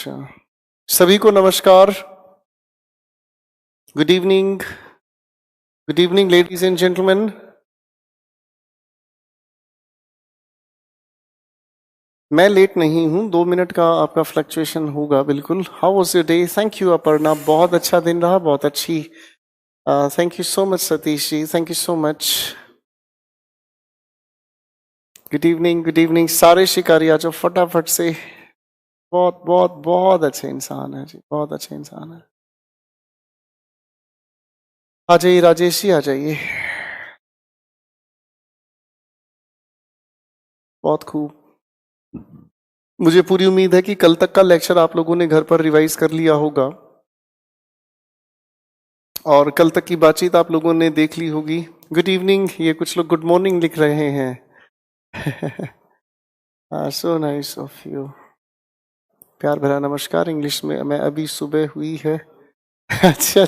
अच्छा, सभी को नमस्कार। Good evening ladies and gentleman. मैं लेट नहीं हूँ, 2 मिनट का आपका फ्लक्चुएशन होगा बिल्कुल। How was your day? Thank you Aparna, बहुत अच्छा दिन रहा, बहुत अच्छी। Thank you so much Satish ji, thank you so much. Good evening सारे शिकारी आ जाओ फटाफट से। बहुत बहुत बहुत अच्छे इंसान है जी, बहुत अच्छे इंसान है। आ जाइए राजेश जी, आ जाइए। बहुत खूब। मुझे पूरी उम्मीद है कि कल तक का लेक्चर आप लोगों ने घर पर रिवाइज कर लिया होगा और कल तक की बातचीत आप लोगों ने देख ली होगी। गुड इवनिंग, ये कुछ लोग गुड मॉर्निंग लिख रहे हैं। So nice of you. प्यार भरा नमस्कार इंग्लिश में, मैं अभी सुबह हुई है। अच्छा,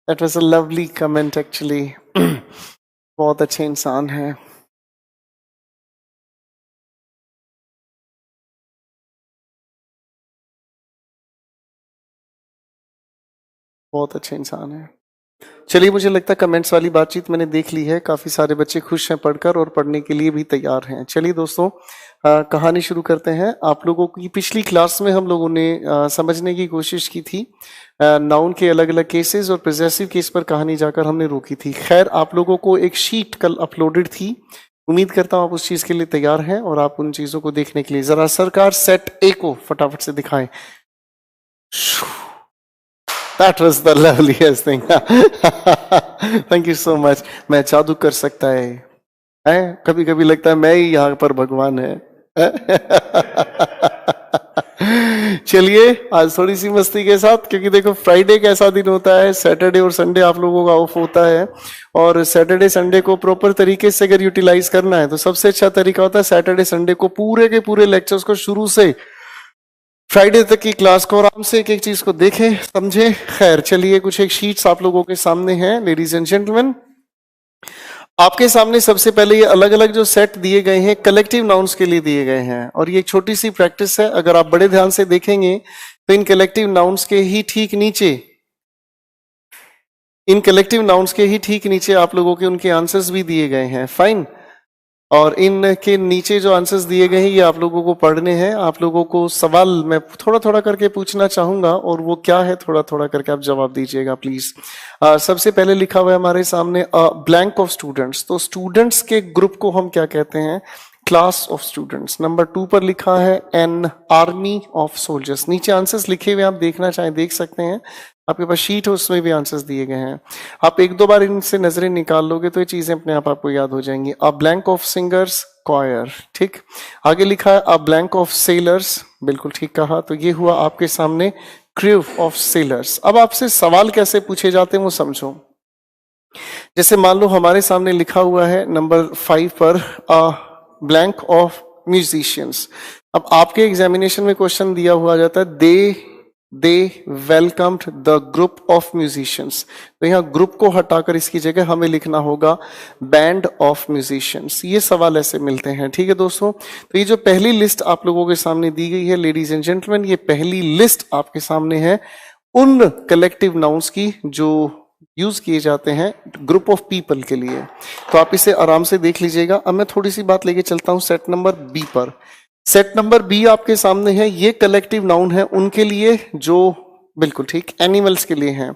that was a lovely comment actually. बहुत अच्छे इंसान हैं। बहुत अच्छे इंसान हैं। चलिए, मुझे लगता है कमेंट्स वाली बातचीत मैंने देख ली है। काफी सारे बच्चे खुश हैं पढ़कर और पढ़ने के लिए भी तैयार हैं। चलिए दोस्तों, कहानी शुरू करते हैं। आप लोगों की पिछली क्लास में हम लोगों ने समझने की कोशिश की थी नाउन के अलग अलग केसेस और पोजेसिव केस पर कहानी जाकर हमने रोकी थी। खैर, आप लोगों को एक शीट कल अपलोडेड थी, उम्मीद करता हूँ आप उस चीज के लिए तैयार हैं और आप उन चीजों को देखने के लिए जरा सरकार सेट ए को फटाफट से दिखाएं। That was the loveliest thing. Thank you so much. मैं जादू कर सकता है? कभी कभी लगता है मैं ही यहाँ पर भगवान है। चलिए, आज थोड़ी सी मस्ती के साथ, क्योंकि देखो फ्राइडे कैसा दिन होता है, सैटरडे और संडे आप लोगों का ऑफ होता है और सैटरडे संडे को प्रॉपर तरीके से अगर यूटिलाइज करना है तो सबसे अच्छा तरीका होता है सैटरडे संडे को पूरे के पूरे लेक्चर्स को शुरू से फ्राइडे तक की क्लास को आराम से एक एक चीज को देखें, समझें। खैर चलिए, कुछ एक शीट्स आप लोगों के सामने हैं लेडीज एंड जेंटलमैन। आपके सामने सबसे पहले ये अलग अलग जो सेट दिए गए हैं कलेक्टिव नाउन्स के लिए दिए गए हैं और ये एक छोटी सी प्रैक्टिस है। अगर आप बड़े ध्यान से देखेंगे तो इन कलेक्टिव नाउन्स के ही ठीक नीचे आप लोगों के उनके आंसर्स भी दिए गए हैं। फाइन। और इनके नीचे जो आंसर्स दिए गए हैं ये आप लोगों को पढ़ने हैं। आप लोगों को सवाल मैं थोड़ा थोड़ा करके पूछना चाहूंगा और वो क्या है थोड़ा थोड़ा करके आप जवाब दीजिएगा प्लीज। सबसे पहले लिखा हुआ है हमारे सामने ब्लैंक ऑफ स्टूडेंट्स। तो स्टूडेंट्स के ग्रुप को हम क्या कहते हैं? Class of students. नंबर 2 पर लिखा है एन आर्मी ऑफ सोल्जर्स। नीचे आंसर्स लिखे हुए आप देखना चाहें देख सकते हैं, आपके पास शीट है उसमें भी आंसर्स दिए गए हैं। आप एक दो बार इनसे नजरें निकाल लोगे तो ये चीजें अपने आप आपको याद हो जाएंगी। A blank of singers choir, ठीक। आगे लिखा है अ ब्लैंक ऑफ सेलर्स, बिल्कुल ठीक कहा। तो ये हुआ आपके सामने क्रू ऑफ सेलर्स। अब आपसे सवाल कैसे पूछे जाते हैं वो समझो। जैसे मान लो हमारे सामने लिखा हुआ है नंबर 5 पर अ ब्लैंक ऑफ म्यूजिशियंस। अब आपके एग्जामिनेशन में क्वेश्चन दिया हुआ जाता है they welcomed the group of musicians. तो यहाँ ग्रुप को हटाकर इसकी जगह हमें लिखना होगा बैंड ऑफ म्यूजिशियंस। ये सवाल ऐसे मिलते हैं, ठीक है दोस्तों। तो ये जो पहली लिस्ट आप लोगों के सामने दी गई है लेडीज एंड जेंटलमैन, ये पहली लिस्ट आपके सामने है उन कलेक्टिव नाउन्स की जो यूज किए जाते हैं ग्रुप ऑफ पीपल के लिए। तो आप इसे आराम से देख लीजिएगा। अब मैं थोड़ी सी बात लेके चलता हूं सेट नंबर बी पर। सेट नंबर बी आपके सामने है, ये कलेक्टिव नाउन है उनके लिए जो बिल्कुल ठीक एनिमल्स के लिए हैं।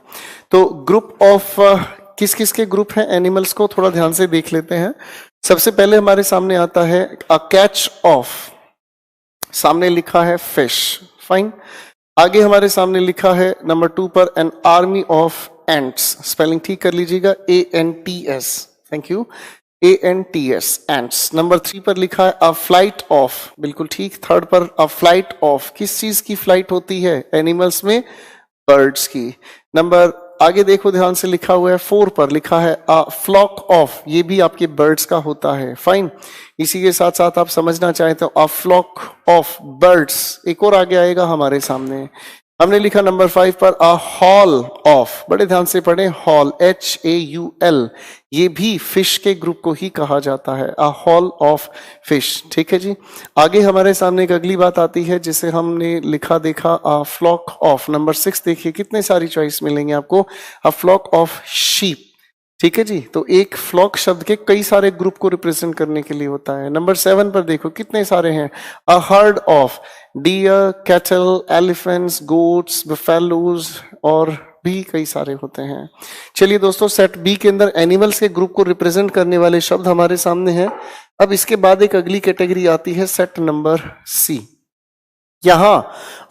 तो ग्रुप ऑफ किस किस के ग्रुप हैं एनिमल्स को थोड़ा ध्यान से देख लेते हैं। सबसे पहले हमारे सामने आता है अ कैच ऑफ, सामने लिखा है फिश। फाइन। आगे हमारे सामने लिखा है नंबर 2 पर an army of ants. Spelling ठीक कर लीजिएगा, ANTS। Thank you, ANTS ants. Number 3 पर लिखा है अ फ्लाइट ऑफ, बिल्कुल ठीक। थर्ड पर अ फ्लाइट ऑफ, किस चीज की फ्लाइट होती है एनिमल्स में? बर्ड्स की। नंबर आगे देखो ध्यान से, लिखा हुआ है 4 पर लिखा है अ फ्लॉक ऑफ, ये भी आपके बर्ड्स का होता है। फाइन। इसी के साथ साथ आप समझना चाहें तो अ फ्लॉक ऑफ बर्ड्स एक और आगे आएगा हमारे सामने। हमने लिखा नंबर 5 पर अ हॉल ऑफ, बड़े ध्यान से पढ़ें, हॉल HAUL, ये भी फिश के ग्रुप को ही कहा जाता है, अ हॉल ऑफ फिश। ठीक है जी। आगे हमारे सामने एक अगली बात आती है जिसे हमने लिखा देखा अ फ्लॉक ऑफ। नंबर 6 देखिए कितने सारी चॉइस मिलेंगे आपको, अ फ्लॉक ऑफ शीप। ठीक है जी। तो एक फ्लॉक शब्द के कई सारे ग्रुप को रिप्रेजेंट करने के लिए होता है। नंबर 7 पर देखो कितने सारे हैं, a herd of dear, cattle, elephants, goats, buffaloes और भी कई सारे होते हैं। चलिए दोस्तों, सेट बी के अंदर एनिमल्स के ग्रुप को रिप्रेजेंट करने वाले शब्द हमारे सामने हैं। अब इसके बाद एक अगली कैटेगरी आती है, सेट नंबर सी। यहां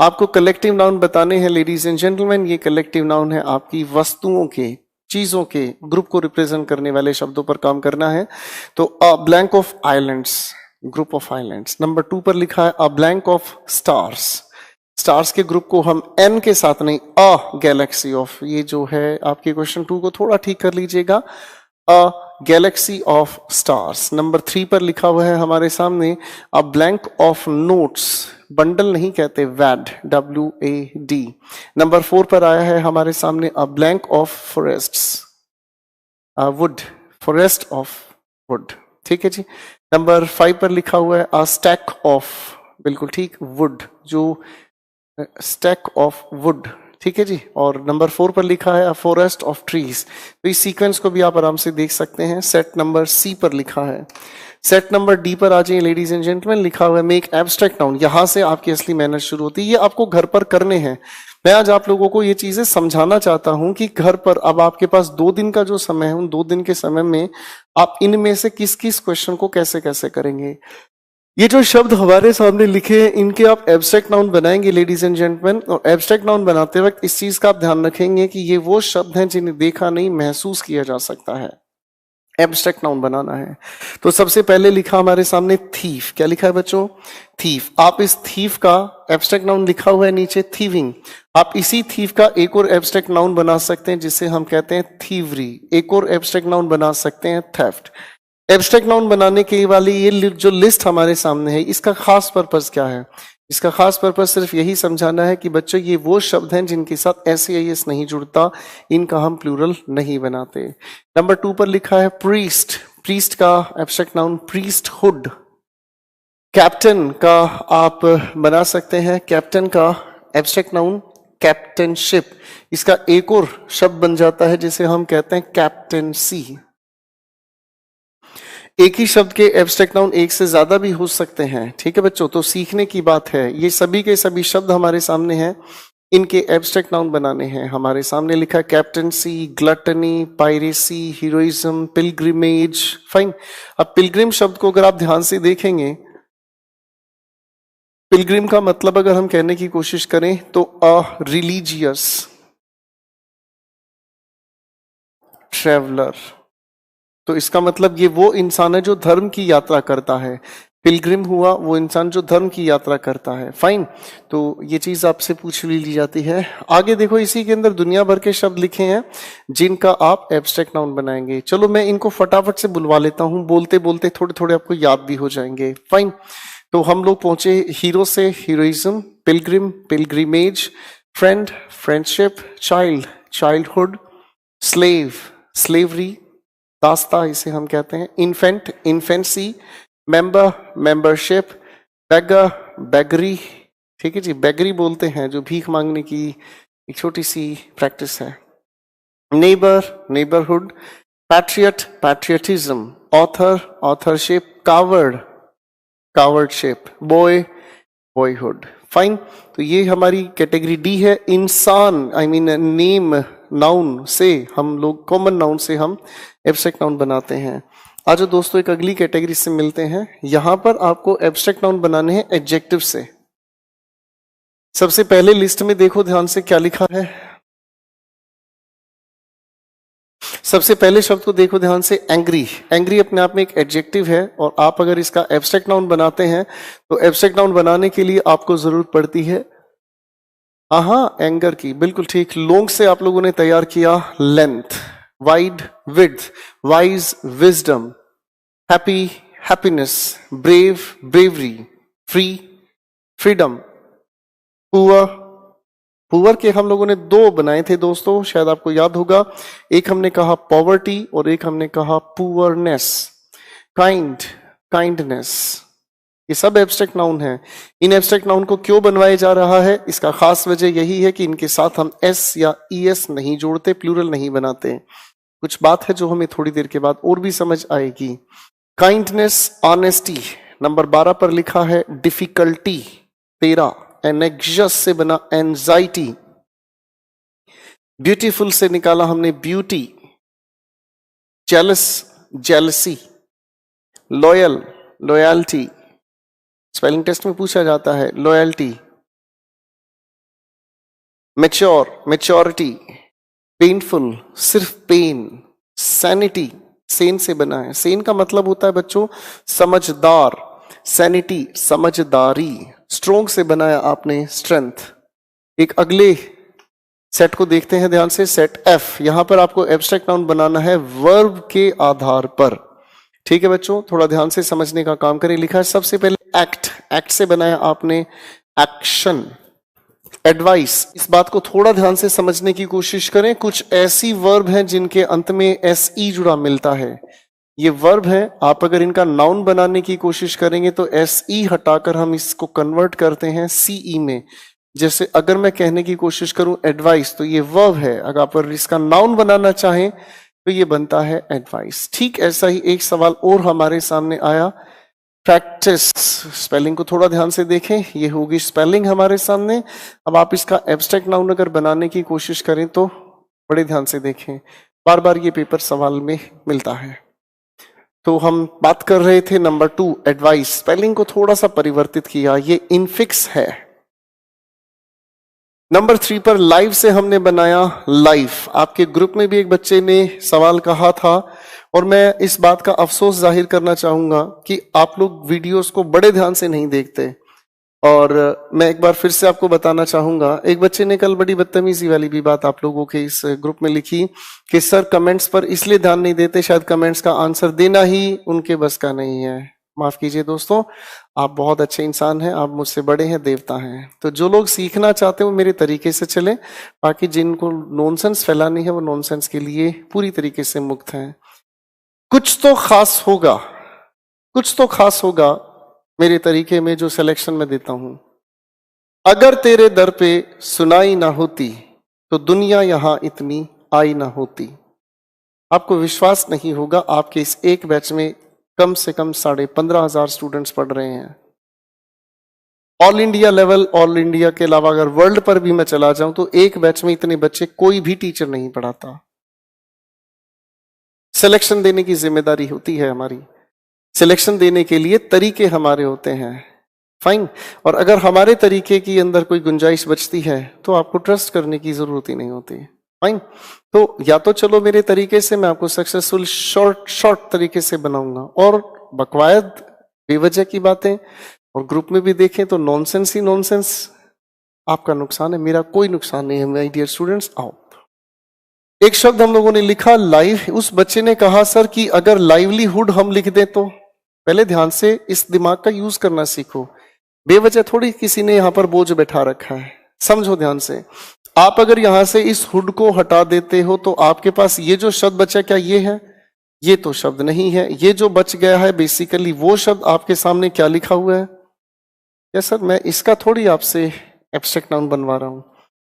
आपको कलेक्टिव नाउन बताने हैं लेडीज एंड जेंटलमैन। ये कलेक्टिव नाउन है आपकी वस्तुओं के, चीजों के ग्रुप को रिप्रेजेंट करने वाले शब्दों पर काम करना है। तो अ blank of islands, group of islands. Number 2 पर लिखा है अ ब्लैंक ऑफ स्टार्स। स्टार्स के ग्रुप को हम एन के साथ नहीं, अ गैलेक्सी ऑफ, ये जो है आपके क्वेश्चन 2 को थोड़ा ठीक कर लीजिएगा, अ गैलेक्सी ऑफ स्टार्स। नंबर 3 पर लिखा हुआ है हमारे सामने अ ब्लैंक ऑफ नोट्स, बंडल नहीं कहते, वैड, WAD। नंबर 4 पर आया है हमारे सामने अ blank of forests, would, forest of would. ठीक है जी। नंबर 5 पर लिखा हुआ है अ स्टैक ऑफ, बिल्कुल ठीक, वुड, जो स्टैक ऑफ वुड। ठीक है जी। और नंबर 4 पर लिखा है अ फॉरेस्ट ऑफ ट्रीज। तो इस सीक्वेंस को भी आप आराम से देख सकते हैं। सेट नंबर सी पर लिखा है। सेट नंबर डी पर आ जाइए लेडीज एंड जेंटलमैन, लिखा हुआ है मेक एब्स्ट्रैक्ट नाउन। यहां से आपकी असली मेहनत शुरू होती है, ये आपको घर पर करने हैं। मैं आज आप लोगों को ये चीजें समझाना चाहता हूं कि घर पर अब आपके पास 2 दिन का जो समय है, उन 2 दिन के समय में आप इनमें से किस किस क्वेश्चन को कैसे कैसे करेंगे। ये जो शब्द हमारे सामने लिखे हैं, इनके आप एब्स्ट्रैक्ट नाउन बनाएंगे लेडीज एंड जेंटलमैन। और एब्स्ट्रैक्ट नाउन बनाते वक्त इस चीज का आप ध्यान रखेंगे कि ये वो शब्द हैं जिन्हें देखा नहीं महसूस किया जा सकता है। एब्स्ट्रैक्ट नाउन बनाना है। तो सबसे पहले लिखा हमारे सामने थीफ। क्या लिखा है बच्चों? थीफ। आप इस थीफ का एब्स्ट्रैक्ट नाउन लिखा हुआ है नीचे, थीविंग। आप इसी थीफ का एक और एब्स्ट्रैक्ट नाउन बना सकते हैं जिसे हम कहते हैं थीवरी। एक और एब्स्ट्रैक्ट नाउन बना सकते हैं थेफ्ट। एब्स्ट्रैक्ट नाउन बनाने के वाली ये जो लिस्ट हमारे सामने है, इसका खास पर्पस क्या है? इसका खास पर्पस सिर्फ यही समझाना है कि बच्चों ये वो शब्द हैं जिनके साथ SAIS नहीं जुड़ता, इनका हम प्लूरल नहीं बनाते। नंबर 2 पर लिखा है प्रीस्ट। प्रीस्ट का एब्स्ट्रैक्ट नाउन प्रीस्टहुड। कैप्टन का आप बना सकते हैं, कैप्टन का एब्स्ट्रैक्ट नाउन कैप्टनशिप। इसका एक और शब्द बन जाता है जिसे हम कहते हैं कैप्टनसी। एक ही शब्द के एब्स्ट्रैक्ट नाउन एक से ज्यादा भी हो सकते हैं। ठीक है बच्चों, तो सीखने की बात है। ये सभी के सभी शब्द हमारे सामने हैं, इनके एब्स्ट्रैक्ट नाउन बनाने हैं। हमारे सामने लिखा captaincy, gluttony, piracy, heroism, pilgrimage. Fine. अब पिलग्रिम शब्द को अगर आप ध्यान से देखेंगे, पिलग्रिम का मतलब अगर हम कहने की कोशिश करें तो अ रिलीजियस ट्रेवलर। तो इसका मतलब ये वो इंसान है जो धर्म की यात्रा करता है। पिलग्रिम हुआ वो इंसान जो धर्म की यात्रा करता है। फाइन। तो ये चीज आपसे पूछ ली जाती है। आगे देखो, इसी के अंदर दुनिया भर के शब्द लिखे हैं जिनका आप एब्स्ट्रैक्ट नाउन बनाएंगे। चलो मैं इनको फटाफट से बुलवा लेता हूं, बोलते बोलते थोड़े थोड़े आपको याद भी हो जाएंगे। फाइन। तो हम लोग पहुंचे हीरो से, heroism, pilgrim, pilgrimage, friend, friendship, child, childhood, slave, slavery, दास्ता इसे हम कहते हैं, infant, infancy, member, membership, beggar, beggary. ठीक है जी, बेगरी बोलते हैं जो भीख मांगने की एक छोटी सी प्रैक्टिस है। Neighbour, neighbourhood, patriot, patriotism, author, authorship, coward, cowardship, boy, boyhood. Fine. तो ये हमारी कैटेगरी डी है। इंसान, आई मीन नेम, नाउन से हम लोग, कॉमन नाउन से हम एब्स्ट्रैक्ट नाउन बनाते हैं। आज दोस्तों एक अगली कैटेगरी से मिलते हैं। यहां पर आपको एब्स्ट्रैक्ट नाउन बनाने हैं एडजेक्टिव से। सबसे पहले लिस्ट में देखो ध्यान से क्या लिखा है। सबसे पहले शब्द को देखो ध्यान से, एंग्री। एंग्री अपने आप में एक एडजेक्टिव है और आप अगर इसका एब्स्ट्रैक्ट नाउन बनाते हैं तो एब्स्ट्रैक्ट नाउन बनाने के लिए आपको जरूरत पड़ती है एंगर की। बिल्कुल ठीक। लॉन्ग से आप लोगों ने तैयार किया length, wide width, wise wisdom, happy happiness, brave bravery, free freedom, poor poor के हम लोगों ने दो बनाए थे दोस्तों, शायद आपको याद होगा। एक हमने कहा पॉवर्टी और एक हमने कहा पुअरनेस। काइंड, काइंडनेस, ये सब एब्स्ट्रैक्ट नाउन है। इन एब्स्ट्रैक्ट नाउन को क्यों बनवाया जा रहा है, इसका खास वजह यही है कि इनके साथ हम एस या ईएस नहीं जोड़ते, प्लूरल नहीं बनाते। कुछ बात है जो हमें थोड़ी देर के बाद और भी समझ आएगी। काइंडनेस, ऑनेस्टी, नंबर 12 पर लिखा है डिफिकल्टी 13, एनेक्सियस से बना एंजाइटी, ब्यूटीफुल से निकाला हमने beauty, jealous, jealousy, loyal, loyalty, spelling test में पूछा जाता है लॉयल्टी, मैच्योर, मैच्योरिटी, पेनफुल, सिर्फ पेन, सैनिटी, सेन से बना है, सेन का मतलब होता है बच्चों समझदार, सैनिटी समझदारी, स्ट्रोंग से बनाया आपने स्ट्रेंथ। एक अगले सेट को देखते हैं ध्यान से, सेट एफ। यहां पर आपको एब्स्ट्रैक्ट नाउन बनाना है वर्ब के आधार पर, ठीक है बच्चों, थोड़ा ध्यान से समझने का काम करें। लिखा है सबसे पहले एक्ट, एक्ट से बनाया आपने एक्शन। एडवाइस, इस बात को थोड़ा ध्यान से समझने की कोशिश करें, कुछ ऐसी वर्ब हैं जिनके अंत में एस ई जुड़ा मिलता है, ये वर्ब है। आप अगर इनका नाउन बनाने की कोशिश करेंगे तो एस ई हटाकर हम इसको कन्वर्ट करते हैं सीई में। जैसे अगर मैं कहने की कोशिश करूं एडवाइस, तो ये वर्ब है, अगर आप इसका नाउन बनाना चाहें तो ये बनता है एडवाइस। ठीक ऐसा ही एक सवाल और हमारे सामने आया, प्रैक्टिस। स्पेलिंग को थोड़ा ध्यान से देखें, ये होगी स्पेलिंग हमारे सामने। अब आप इसका एब्स्ट्रैक्ट नाउन अगर बनाने की कोशिश करें तो बड़े ध्यान से देखें, बार बार ये पेपर सवाल में मिलता है। तो हम बात कर रहे थे नंबर 2 एडवाइस, स्पेलिंग को थोड़ा सा परिवर्तित किया, ये इनफिक्स है। नंबर 3 पर लाइव से हमने बनाया लाइफ। आपके ग्रुप में भी एक बच्चे ने सवाल कहा था और मैं इस बात का अफसोस जाहिर करना चाहूंगा कि आप लोग वीडियोस को बड़े ध्यान से नहीं देखते। और मैं एक बार फिर से आपको बताना चाहूंगा, एक बच्चे ने कल बड़ी बदतमीजी वाली भी बात आप लोगों के इस ग्रुप में लिखी कि सर कमेंट्स पर इसलिए ध्यान नहीं देते, शायद कमेंट्स का आंसर देना ही उनके बस का नहीं है। माफ कीजिए दोस्तों, आप बहुत अच्छे इंसान हैं, आप मुझसे बड़े हैं, देवता हैं। तो जो लोग सीखना चाहते हैं वो मेरे तरीके से चले, बाकी जिनको नॉनसेंस फैलानी है वो नॉनसेंस के लिए पूरी तरीके से मुक्त हैं। कुछ तो खास होगा, कुछ तो खास होगा मेरे तरीके में जो सिलेक्शन में देता हूं। अगर तेरे दर पे सुनाई ना होती तो दुनिया यहां इतनी आई ना होती। आपको विश्वास नहीं होगा, आपके इस एक बैच में कम से कम 15,500 स्टूडेंट्स पढ़ रहे हैं। All India level, all India के अलावा अगर वर्ल्ड पर भी मैं चला जाऊं तो एक बैच में इतने बच्चे कोई भी टीचर नहीं पढ़ाता। सिलेक्शन देने की जिम्मेदारी होती है हमारी, सिलेक्शन देने के लिए तरीके हमारे होते हैं, फाइन। और अगर हमारे तरीके के अंदर कोई गुंजाइश बचती है तो आपको ट्रस्ट करने की जरूरत ही नहीं होती, फाइन। तो या तो चलो मेरे तरीके से, मैं आपको सक्सेसफुल शॉर्ट तरीके से बनाऊंगा, और बकवायद बेवजह की बातें और ग्रुप में भी देखें तो नॉनसेंस ही नॉनसेंस, आपका नुकसान है, मेरा कोई नुकसान नहीं है। माय डियर स्टूडेंट्स, आओ एक शब्द हम लोगों ने लिखा लाइव। उस बच्चे ने कहा सर कि अगर लाइवलीहुड हम लिख दें तो। पहले ध्यान से इस दिमाग का यूज करना सीखो, बेवजह थोड़ी किसी ने यहां पर बोझ बैठा रखा है, समझो ध्यान से। आप अगर यहां से इस हुड को हटा देते हो तो आपके पास ये जो शब्द बचा, क्या ये है? ये तो शब्द नहीं है। ये जो बच गया है बेसिकली वो शब्द आपके सामने क्या लिखा हुआ है? या सर मैं इसका थोड़ी आपसे एब्स्ट्रैक्ट नाउन बनवा रहा हूं,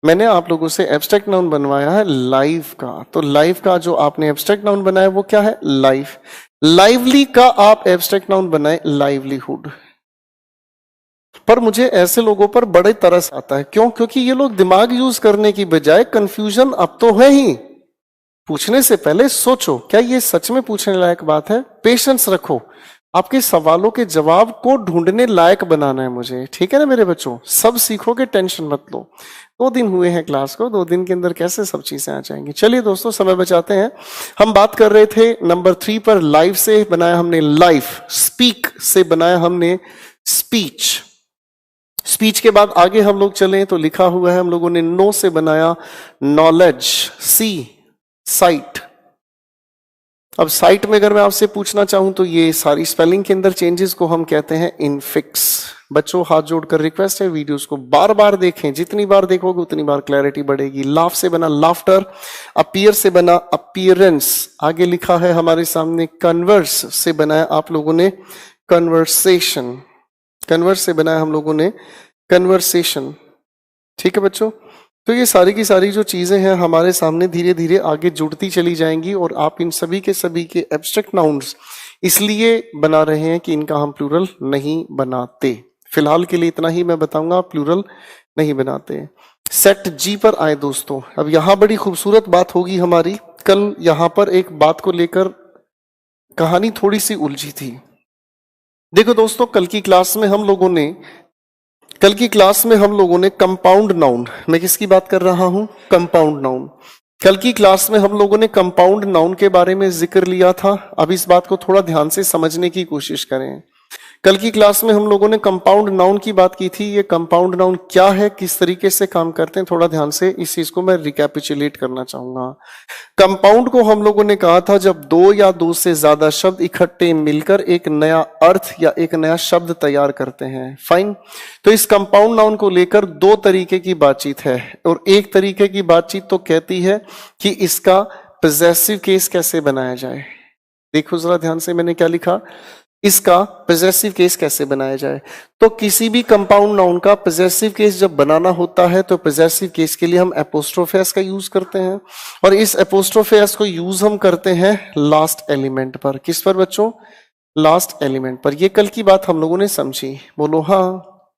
मैंने आप लोगों से एब्स्ट्रैक्ट नाउन बनवाया है लाइव का। तो लाइव का जो आपने एब्स्ट्रैक्ट नाउन बनाया वो क्या है? लाइफ। लाइवली का आप एब्स्ट्रैक्ट नाउन बनाए लाइवलीहुड। पर मुझे ऐसे लोगों पर बड़े तरस आता है। क्यों? क्योंकि ये लोग दिमाग यूज करने की बजाय कंफ्यूजन अब तो है ही, पूछने से पहले सोचो क्या ये सच में पूछने लायक बात है। पेशेंस रखो, आपके सवालों के जवाब को ढूंढने लायक बनाना है मुझे, ठीक है ना मेरे बच्चों? सब सीखोगे, टेंशन मत लो। 2 दिन हुए हैं क्लास को, 2 दिन के अंदर कैसे सब चीजें आ जाएंगी। चलिए दोस्तों समय बचाते हैं। हम बात कर रहे थे नंबर 3 पर, लाइव से बनाया हमने लाइफ, स्पीक से बनाया हमने स्पीच। स्पीच के बाद आगे हम लोग चले तो लिखा हुआ है हम लोगों ने नो से बनाया नॉलेज, सी साइट, अब साइट में अगर मैं आपसे पूछना चाहूं तो ये सारी स्पेलिंग के अंदर चेंजेस को हम कहते हैं इनफिक्स। बच्चों हाथ जोड़कर रिक्वेस्ट है, वीडियोस को बार बार देखें, जितनी बार देखोगे उतनी बार क्लैरिटी बढ़ेगी। लाफ से बना लाफ्टर, अपीयर से बना अपीयरेंस, आगे लिखा है हमारे सामने कन्वर्स से बनाया आप लोगों ने कन्वर्सेशन, कन्वर्स से बनाया हम लोगों ने कन्वर्सेशन। ठीक है बच्चों, तो ये सारी की सारी जो चीजें हैं हमारे सामने धीरे धीरे आगे जुड़ती चली जाएंगी और आप इन सभी के एब्स्ट्रैक्ट नाउन्स इसलिए बना रहे हैं कि इनका हम प्लूरल नहीं बनाते। फिलहाल के लिए इतना ही मैं बताऊंगा, प्लूरल नहीं बनाते। सेट जी पर आए दोस्तों। अब यहां बड़ी खूबसूरत बात होगी हमारी। कल यहां पर एक बात को लेकर कहानी थोड़ी सी उलझी थी। देखो दोस्तों, कल की क्लास में हम लोगों ने कंपाउंड नाउन, मैं किसकी बात कर रहा हूं? Compound noun. कल की क्लास में हम लोगों ने कंपाउंड नाउन के बारे में जिक्र लिया था। अब इस बात को थोड़ा ध्यान से समझने की कोशिश करें। कल की क्लास में हम लोगों ने कंपाउंड नाउन की बात की थी। ये कंपाउंड नाउन क्या है, किस तरीके से काम करते हैं, थोड़ा ध्यान से इस चीज को मैं रिकैपिचुलेट करना चाहूंगा। कंपाउंड को हम लोगों ने कहा था जब दो या दो से ज्यादा शब्द इकट्ठे मिलकर एक नया अर्थ या एक नया शब्द तैयार करते हैं। फाइन। तो इस कंपाउंड नाउन को लेकर दो तरीके की बातचीत है और एक तरीके की बातचीत तो कहती है कि इसका पॉजेसिव केस कैसे बनाया जाए। देखो जरा ध्यान से, मैंने क्या लिखा, इसका पॉजेसिव केस कैसे बनाया जाए। तो किसी भी कंपाउंड नाउन का पॉजेसिव केस जब बनाना होता है तो पॉजेसिव केस के लिए हम एपोस्ट्रोफ एस का यूज करते हैं और इस एपोस्ट्रोफ एस को यूज हम करते हैं लास्ट एलिमेंट पर। किस पर बच्चों? लास्ट एलिमेंट पर। ये कल की बात हम लोगों ने समझी, बोलो हाँ।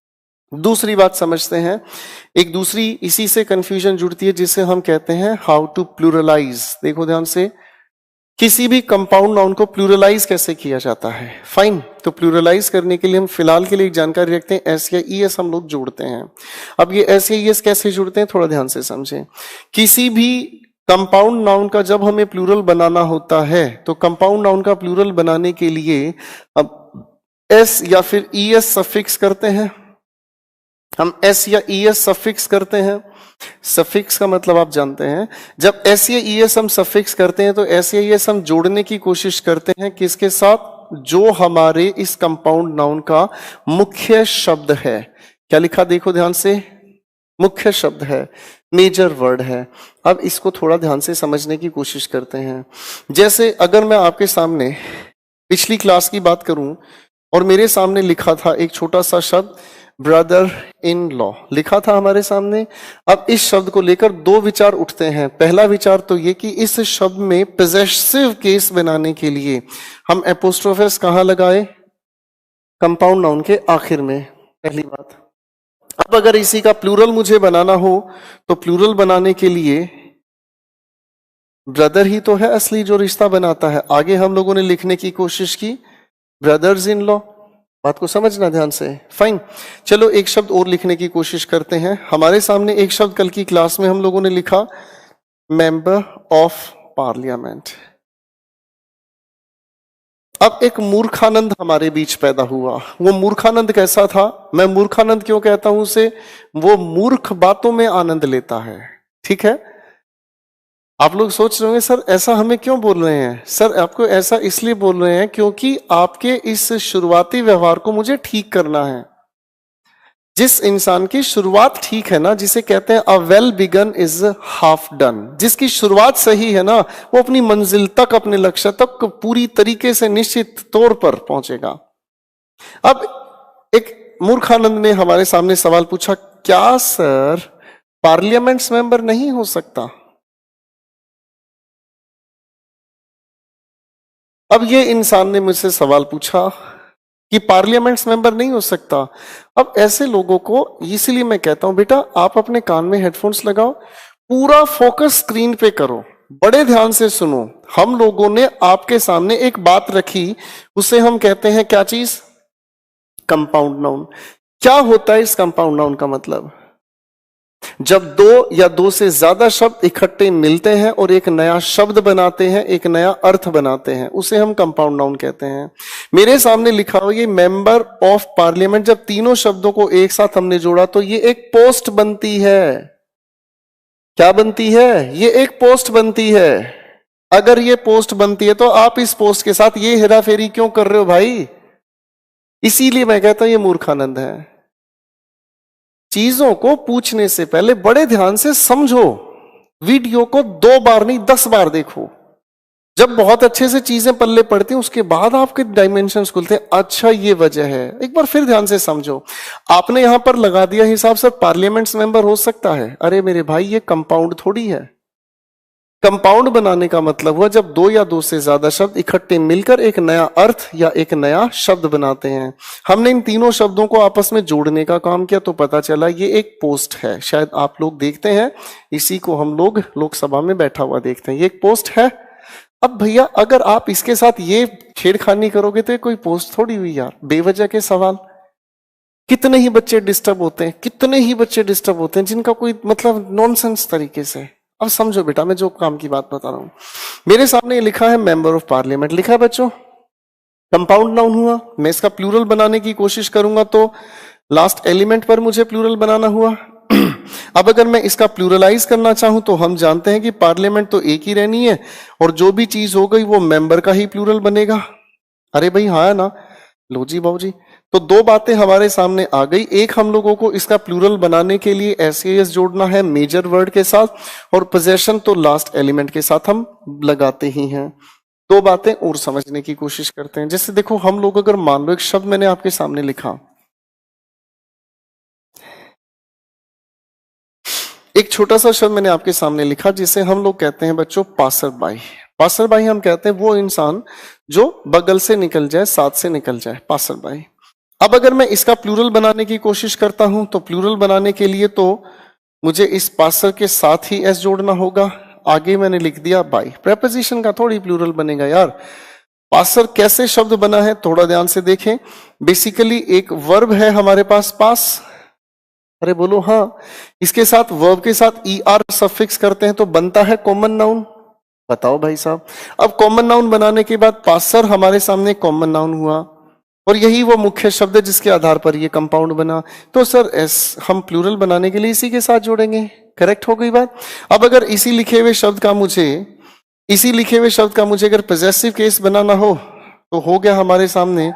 दूसरी बात समझते हैं, एक दूसरी इसी से कंफ्यूजन जुड़ती है जिसे हम कहते हैं हाउ टू प्लूरलाइज। देखो ध्यान से, किसी भी कंपाउंड नाउन को प्लूरलाइज कैसे किया जाता है। फाइन। तो प्लूरलाइज करने के लिए हम फिलहाल के लिए एक जानकारी रखते हैं, एस या ई एस हम लोग जोड़ते हैं। अब ये एस या ई एस कैसे जुड़ते हैं थोड़ा ध्यान से समझें। किसी भी कंपाउंड नाउन का जब हमें प्लूरल बनाना होता है तो कंपाउंड नाउन का प्लूरल बनाने के लिए अब एस या फिर ई एस सफिक्स करते हैं। हम एस या ई एस सफिक्स करते हैं। सफिक्स का मतलब आप जानते हैं, जब एस या ई एस हम सफिक्स करते हैं तो एस या ई एस हम जोड़ने की कोशिश करते हैं किसके साथ? जो हमारे इस कंपाउंड नाउन का मुख्य शब्द है। क्या लिखा देखो ध्यान से, मुख्य शब्द है, मेजर वर्ड है। अब इसको थोड़ा ध्यान से समझने की कोशिश करते हैं। जैसे अगर मैं आपके सामने पिछली क्लास की बात करूं और मेरे सामने लिखा था एक छोटा सा शब्द ब्रदर इन लॉ लिखा था हमारे सामने। अब इस शब्द को लेकर दो विचार उठते हैं। पहला विचार तो ये कि इस शब्द में पॉजेसिव केस बनाने के लिए हम एपोस्ट्रोफ एस कहां लगाए? कंपाउंड नाउन के आखिर में, पहली बात। अब अगर इसी का प्लूरल मुझे बनाना हो तो प्लूरल बनाने के लिए ब्रदर ही तो है असली जो रिश्ता बनाता है। आगे हम लोगों ने लिखने की कोशिश की ब्रदर्स इन लॉ। बात को समझना ध्यान से। फाइन। चलो एक शब्द और लिखने की कोशिश करते हैं। हमारे सामने एक शब्द कल की क्लास में हम लोगों ने लिखा मेंबर ऑफ पार्लियामेंट। अब एक मूर्खानंद हमारे बीच पैदा हुआ। वो मूर्खानंद कैसा था? मैं मूर्खानंद क्यों कहता हूं उसे? वो मूर्ख बातों में आनंद लेता है। ठीक है। आप लोग सोच रहे होंगे सर ऐसा हमें क्यों बोल रहे हैं? सर आपको ऐसा इसलिए बोल रहे हैं क्योंकि आपके इस शुरुआती व्यवहार को मुझे ठीक करना है। जिस इंसान की शुरुआत ठीक है ना, जिसे कहते हैं a well begun is half done, जिसकी शुरुआत सही है ना, वो अपनी मंजिल तक, अपने लक्ष्य तक पूरी तरीके से निश्चित तौर पर पहुंचेगा। अब एक मूर्खानंद ने हमारे सामने सवाल पूछा, क्या सर पार्लियामेंट्स मेंबर नहीं हो सकता? अब ये इंसान ने मुझसे सवाल पूछा कि पार्लियामेंट्स मेंबर नहीं हो सकता। अब ऐसे लोगों को इसीलिए मैं कहता हूं बेटा आप अपने कान में हेडफोन्स लगाओ, पूरा फोकस स्क्रीन पे करो, बड़े ध्यान से सुनो। हम लोगों ने आपके सामने एक बात रखी, उसे हम कहते हैं क्या चीज? Compound noun. क्या होता है इस कंपाउंड नाउन का मतलब? जब दो या दो से ज्यादा शब्द इकट्ठे मिलते हैं और एक नया शब्द बनाते हैं, एक नया अर्थ बनाते हैं, उसे हम कंपाउंड नाउन कहते हैं। मेरे सामने लिखा हुआ ये मेंबर ऑफ पार्लियामेंट, जब तीनों शब्दों को एक साथ हमने जोड़ा तो ये एक पोस्ट बनती है। क्या बनती है? ये एक पोस्ट बनती है। अगर ये पोस्ट बनती है तो आप इस पोस्ट के साथ ये हेराफेरी क्यों कर रहे हो भाई? इसीलिए मैं कहता हूं ये मूर्खानंद है। चीजों को पूछने से पहले बड़े ध्यान से समझो, वीडियो को 2 बार नहीं 10 बार देखो। जब बहुत अच्छे से चीजें पल्ले पड़ती हैं उसके बाद आपके डायमेंशंस खुलते हैं, अच्छा ये वजह है। एक बार फिर ध्यान से समझो। आपने यहां पर लगा दिया हिसाब से पार्लियामेंट्स मेंबर हो सकता है, अरे मेरे भाई ये कंपाउंड थोड़ी है। कंपाउंड बनाने का मतलब हुआ जब 2 या 2 से ज्यादा शब्द इकट्ठे मिलकर एक नया अर्थ या एक नया शब्द बनाते हैं। हमने इन तीनों शब्दों को आपस में जोड़ने का काम किया तो पता चला ये एक पोस्ट है। शायद आप लोग देखते हैं, इसी को हम लोग लोकसभा में बैठा हुआ देखते हैं, ये एक पोस्ट है। अब भैया अगर आप इसके साथ ये छेड़खानी करोगे तो ये कोई पोस्ट थोड़ी हुई यार, बेवजह के सवाल। कितने ही बच्चे डिस्टर्ब होते हैं, कितने ही बच्चे डिस्टर्ब होते हैं जिनका कोई मतलब नॉनसेंस तरीके से। अब समझो बेटा, मैं जो काम की बात बता रहा हूं, मेरे सामने लिखा है मेंबर ऑफ पार्लियामेंट, लिखा है बच्चों, कंपाउंड नाउन हुआ। मैं इसका प्लूरल बनाने की कोशिश करूंगा तो लास्ट एलिमेंट पर मुझे प्लूरल बनाना हुआ। अब अगर मैं इसका प्लूरलाइज करना चाहूं तो हम जानते हैं कि पार्लियामेंट तो एक ही रहनी है और जो भी चीज हो गई वो मेंबर का ही प्लूरल बनेगा। अरे भाई हाँ है ना, लो जी बाबू जी। तो 2 बातें हमारे सामने आ गई। एक, हम लोगों को इसका प्लूरल बनाने के लिए एस जोड़ना है मेजर वर्ड के साथ, और पोजेशन तो लास्ट एलिमेंट के साथ हम लगाते ही हैं। 2 बातें और समझने की कोशिश करते हैं। जैसे देखो, हम लोग अगर मान लो एक शब्द मैंने आपके सामने लिखा, एक छोटा सा शब्द मैंने आपके सामने लिखा जिसे हम लोग कहते हैं बच्चों पासर बाई। पासर बाई हम कहते हैं वो इंसान जो बगल से निकल जाए, साथ से निकल जाए, पासर बाई। अब अगर मैं इसका प्लूरल बनाने की कोशिश करता हूं तो प्लूरल बनाने के लिए तो मुझे इस पासर के साथ ही एस जोड़ना होगा। आगे मैंने लिख दिया बाई। प्रेपोजिशन का थोड़ी प्लूरल बनेगा यार। पासर कैसे शब्द बना है थोड़ा ध्यान से देखें। बेसिकली एक वर्ब है हमारे पास पास, अरे बोलो हाँ, इसके साथ वर्ब के साथ ER सफिक्स करते हैं तो बनता है कॉमन नाउन। बताओ भाई साहब, अब कॉमन नाउन बनाने के बाद पासर हमारे सामने कॉमन नाउन हुआ और यही वो मुख्य शब्द है जिसके आधार पर ये कंपाउंड बना। तो सर हम प्लूरल बनाने के लिए इसी के साथ जोड़ेंगे। करेक्ट हो गई बात। अब अगर इसी लिखे हुए शब्द का मुझे अगर पॉजेसिव केस बनाना हो तो हो गया हमारे सामने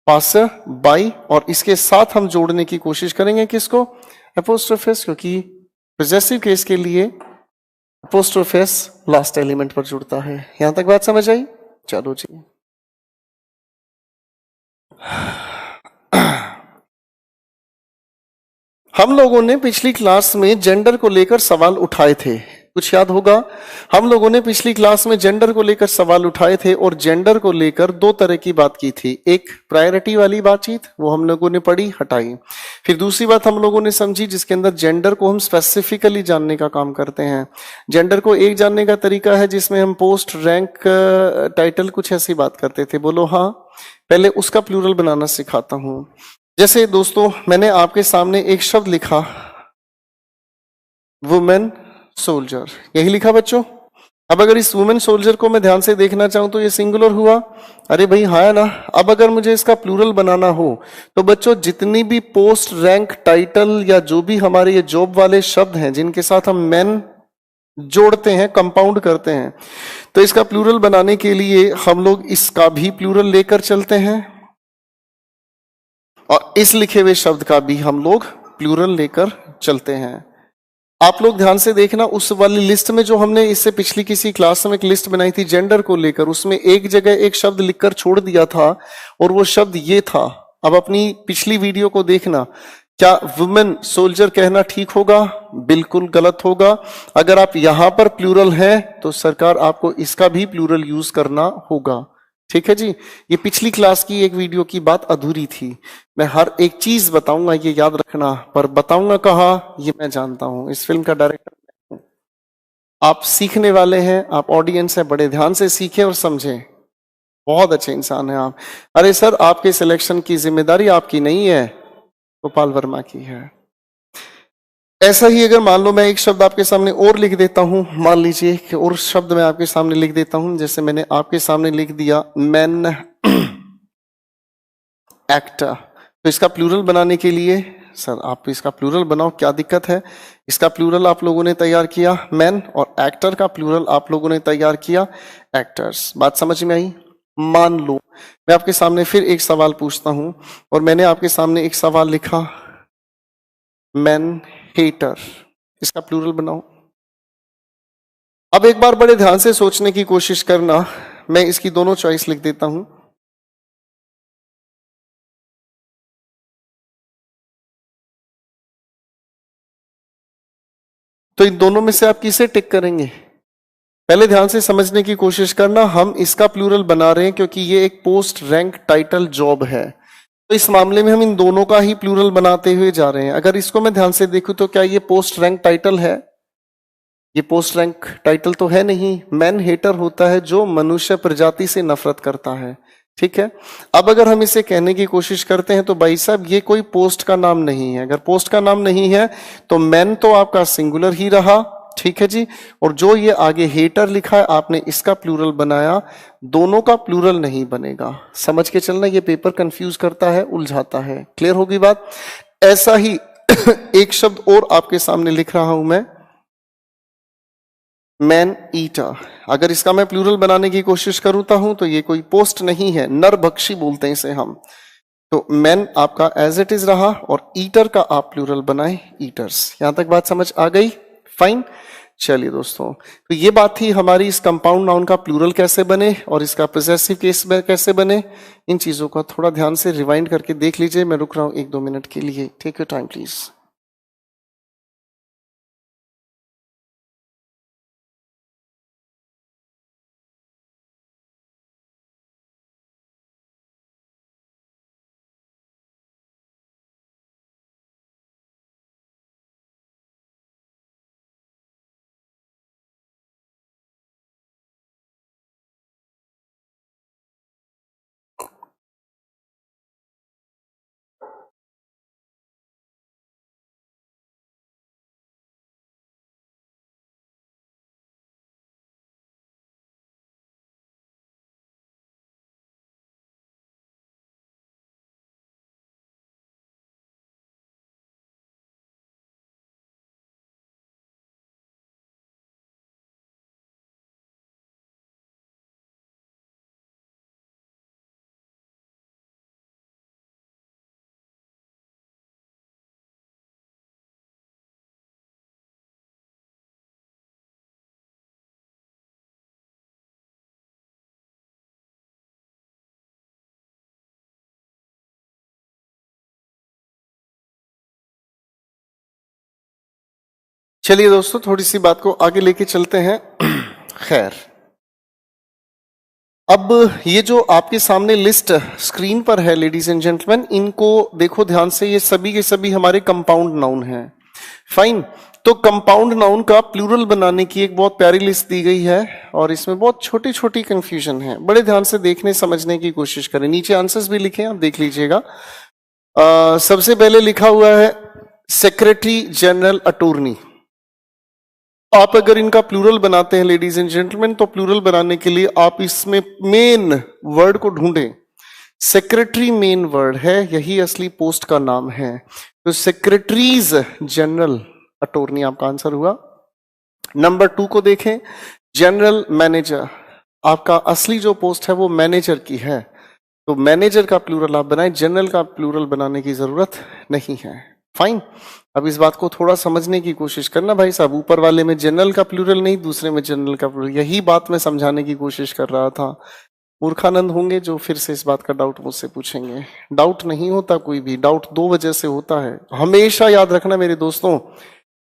पासर बाई, और इसके साथ हम जोड़ने की कोशिश करेंगे किसको, एपोस्ट्रोफेस, क्योंकि पॉजेसिव केस के लिए एपोस्ट्रोफेस लास्ट एलिमेंट पर जुड़ता है। यहां तक बात समझ आई? चलो जी। हम लोगों ने पिछली क्लास में जेंडर को लेकर सवाल उठाए थे, कुछ याद होगा। हम लोगों ने पिछली क्लास में जेंडर को लेकर सवाल उठाए थे और जेंडर को लेकर 2 तरह की बात की थी। एक प्रायोरिटी वाली बातचीत, वो हम लोगों ने पढ़ी, हटाई। फिर दूसरी बात हम लोगों ने समझी जिसके अंदर जेंडर को हम स्पेसिफिकली जानने का काम करते हैं। जेंडर को एक जानने का तरीका है जिसमें हम पोस्ट, रैंक, टाइटल, कुछ ऐसी बात करते थे। बोलो हाँ। पहले उसका प्लूरल बनाना सिखाता हूं। जैसे दोस्तों, मैंने आपके सामने एक शब्द लिखा, वुमेन सोल्जर, यही लिखा बच्चों। अब अगर इस वुमेन सोल्जर को मैं ध्यान से देखना चाहूं तो ये सिंगुलर हुआ। अरे भाई हाँ है ना। अब अगर मुझे इसका प्लूरल बनाना हो तो बच्चों जितनी भी पोस्ट, रैंक, टाइटल या जो भी हमारे ये जॉब वाले शब्द हैं जिनके साथ हम मैन जोड़ते हैं, कंपाउंड करते हैं, तो इसका प्लूरल बनाने के लिए हम लोग इसका भी प्लूरल लेकर चलते हैं और इस लिखे हुए शब्द का भी हम लोग प्लूरल लेकर चलते हैं। आप लोग ध्यान से देखना, उस वाली लिस्ट में जो हमने इससे पिछली किसी क्लास में एक लिस्ट बनाई थी जेंडर को लेकर, उसमें एक जगह एक शब्द लिखकर छोड़ दिया था और वो शब्द ये था। अब अपनी पिछली वीडियो को देखना। क्या वुमेन सोल्जर कहना ठीक होगा? बिल्कुल गलत होगा। अगर आप यहां पर प्लूरल है तो सरकार आपको इसका भी प्लूरल यूज करना होगा। ठीक है जी। ये पिछली क्लास की एक वीडियो की बात अधूरी थी। मैं हर एक चीज बताऊंगा, ये याद रखना, पर बताऊंगा कहाँ ये मैं जानता हूं। इस फिल्म का डायरेक्टर मैं हूं। आप सीखने वाले हैं, आप ऑडियंस है, बड़े ध्यान से सीखें और समझें। बहुत अच्छे इंसान हैं आप। अरे सर, आपके सिलेक्शन की जिम्मेदारी आपकी नहीं है, गोपाल वर्मा की है। ऐसा ही अगर मान लो मैं एक शब्द आपके सामने और लिख देता हूं, मान लीजिए कि और शब्द मैं आपके सामने लिख देता हूं, जैसे मैंने आपके सामने लिख दिया मैन एक्टर, तो इसका प्लूरल बनाने के लिए सर आप इसका प्लूरल बनाओ, क्या दिक्कत है? इसका प्लूरल आप लोगों ने तैयार किया मैन, और एक्टर का प्लूरल आप लोगों ने तैयार किया एक्टर्स। बात समझ में आई? मान लो मैं आपके सामने फिर एक सवाल पूछता हूं, और मैंने आपके सामने एक सवाल लिखा मैन हेटर, इसका प्लूरल बनाओ। अब एक बार बड़े ध्यान से सोचने की कोशिश करना, मैं इसकी दोनों चॉइस लिख देता हूं। तो इन दोनों में से आप किसे टिक करेंगे? पहले ध्यान से समझने की कोशिश करना, हम इसका प्लूरल बना रहे हैं क्योंकि ये एक पोस्ट रैंक टाइटल जॉब है, तो इस मामले में हम इन दोनों का ही प्लूरल बनाते हुए जा रहे हैं। अगर इसको मैं ध्यान से देखूं तो क्या ये पोस्ट रैंक टाइटल है? ये पोस्ट रैंक टाइटल तो है नहीं। मैन हेटर होता है जो मनुष्य प्रजाति से नफरत करता है, ठीक है। अब अगर हम इसे कहने की कोशिश करते हैं तो भाई साहब ये कोई पोस्ट का नाम नहीं है। अगर पोस्ट का नाम नहीं है तो मैन तो आपका सिंगुलर ही रहा, ठीक है जी। और जो ये आगे हेटर लिखा है आपने इसका प्लूरल बनाया, दोनों का प्लूरल नहीं बनेगा। समझ के चलना, ये पेपर कंफ्यूज करता है, उलझाता है। क्लियर होगी बात? ऐसा ही एक शब्द और आपके सामने लिख रहा हूं मैं, मैन ईटर। अगर इसका मैं प्लूरल बनाने की कोशिश करता हूं तो ये कोई पोस्ट नहीं है, नरभक्षी बोलते हैं इसे हम। तो मैन आपका एज इट इज रहा और ईटर का आप प्लूरल बनाए ईटर्स। यहां तक बात समझ आ गई? फाइन। चलिए दोस्तों, तो ये बात थी हमारी इस कंपाउंड नाउन का प्लूरल कैसे बने और इसका पोजेसिव केस में कैसे बने। इन चीजों का थोड़ा ध्यान से रिवाइंड करके देख लीजिए। मैं रुक रहा हूं 1-2 मिनट के लिए। Take your time please. चलिए दोस्तों, थोड़ी सी बात को आगे लेके चलते हैं। खैर, अब ये जो आपके सामने लिस्ट स्क्रीन पर है लेडीज एंड जेंटलमैन, इनको देखो ध्यान से। ये सभी के सभी हमारे कंपाउंड नाउन हैं। फाइन। तो कंपाउंड नाउन का प्लूरल बनाने की एक बहुत प्यारी लिस्ट दी गई है और इसमें बहुत छोटी छोटी कंफ्यूजन है। बड़े ध्यान से देखने समझने की कोशिश करें। नीचे आंसर्स भी लिखे, आप देख लीजिएगा। सबसे पहले लिखा हुआ है सेक्रेटरी जनरल अटॉर्नी। आप अगर इनका प्लूरल बनाते हैं लेडीज एंड जेंटलमैन, तो प्लूरल बनाने के लिए आप इसमें मेन वर्ड को ढूंढें। सेक्रेटरी मेन वर्ड है, यही असली पोस्ट का नाम है। तो सेक्रेटरीज जनरल अटॉर्नी आपका आंसर हुआ। नंबर 2 को देखें, जनरल मैनेजर। आपका असली जो पोस्ट है वो मैनेजर की है, तो मैनेजर का प्लूरल आप बनाएं, जनरल का प्लूरल बनाने की जरूरत नहीं है। फाइन। अब इस बात को थोड़ा समझने की कोशिश करना भाई साहब। ऊपर वाले में जनरल का प्लूरल नहीं, दूसरे में जनरल का प्लूरल। यही बात मैं समझाने की कोशिश कर रहा था। मूर्खानंद होंगे जो फिर से इस बात का डाउट मुझसे पूछेंगे। डाउट नहीं होता कोई भी, डाउट 2 वजह से होता है। हमेशा याद रखना मेरे दोस्तों,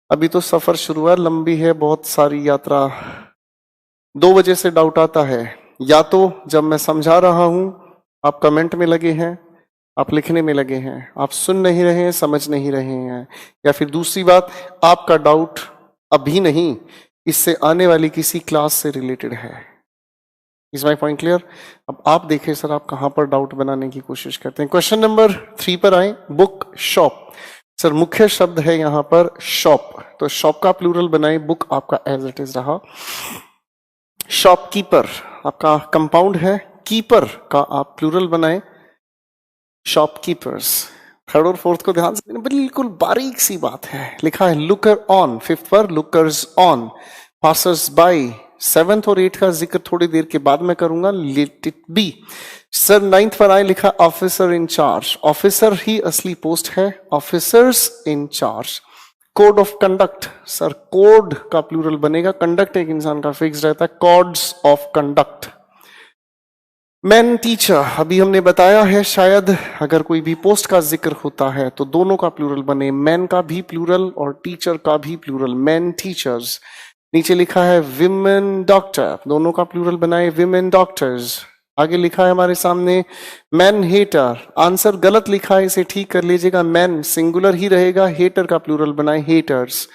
अभी तो सफर शुरू है, लंबी है बहुत सारी यात्रा। 2 वजह से डाउट आता है। या तो जब मैं समझा रहा हूं आप कमेंट में लगे हैं, आप लिखने में लगे हैं, आप सुन नहीं रहे हैं, समझ नहीं रहे हैं, या फिर दूसरी बात, आपका डाउट अभी नहीं, इससे आने वाली किसी क्लास से रिलेटेड है। Is my point clear? अब आप देखें सर आप कहां पर डाउट बनाने की कोशिश करते हैं। क्वेश्चन नंबर 3 पर आए। Book shop. सर मुख्य शब्द है यहां पर शॉप, तो शॉप का प्लूरल बनाए, बुक आपका एज इट इज रहा। शॉपकीपर आपका कंपाउंड है, कीपर का आप प्लूरल बनाए, शॉपकीपर्स। थर्ड और फोर्थ को ध्यान से देना, बिल्कुल बारीक सी बात है। लिखा है लुकर ऑन, फिफ्थ पर lookers on, passers bye. Seventh और एट का जिक्र थोड़ी देर के बाद मैं करूंगा, let it be. Sir ninth पर आए, लिखा ऑफिसर इन चार्ज, ऑफिसर ही असली पोस्ट है, officers in charge. Code of conduct, sir code का प्लूरल बनेगा, कंडक्ट एक इंसान का फिक्स रहता है, chords of conduct. Man teacher, अभी हमने बताया है, शायद अगर कोई भी पोस्ट का जिक्र होता है तो दोनों का प्लूरल बने, मैन का भी प्लूरल और टीचर का भी प्लूरल, मैन टीचर्स। नीचे लिखा है विमेन डॉक्टर, दोनों का प्लूरल बनाए विमेन डॉक्टर्स। आगे लिखा है हमारे सामने मैन हेटर, आंसर गलत लिखा है, इसे ठीक कर लीजिएगा, मैन सिंगुलर ही रहेगा, हेटर का प्लूरल बनाए हेटर्स।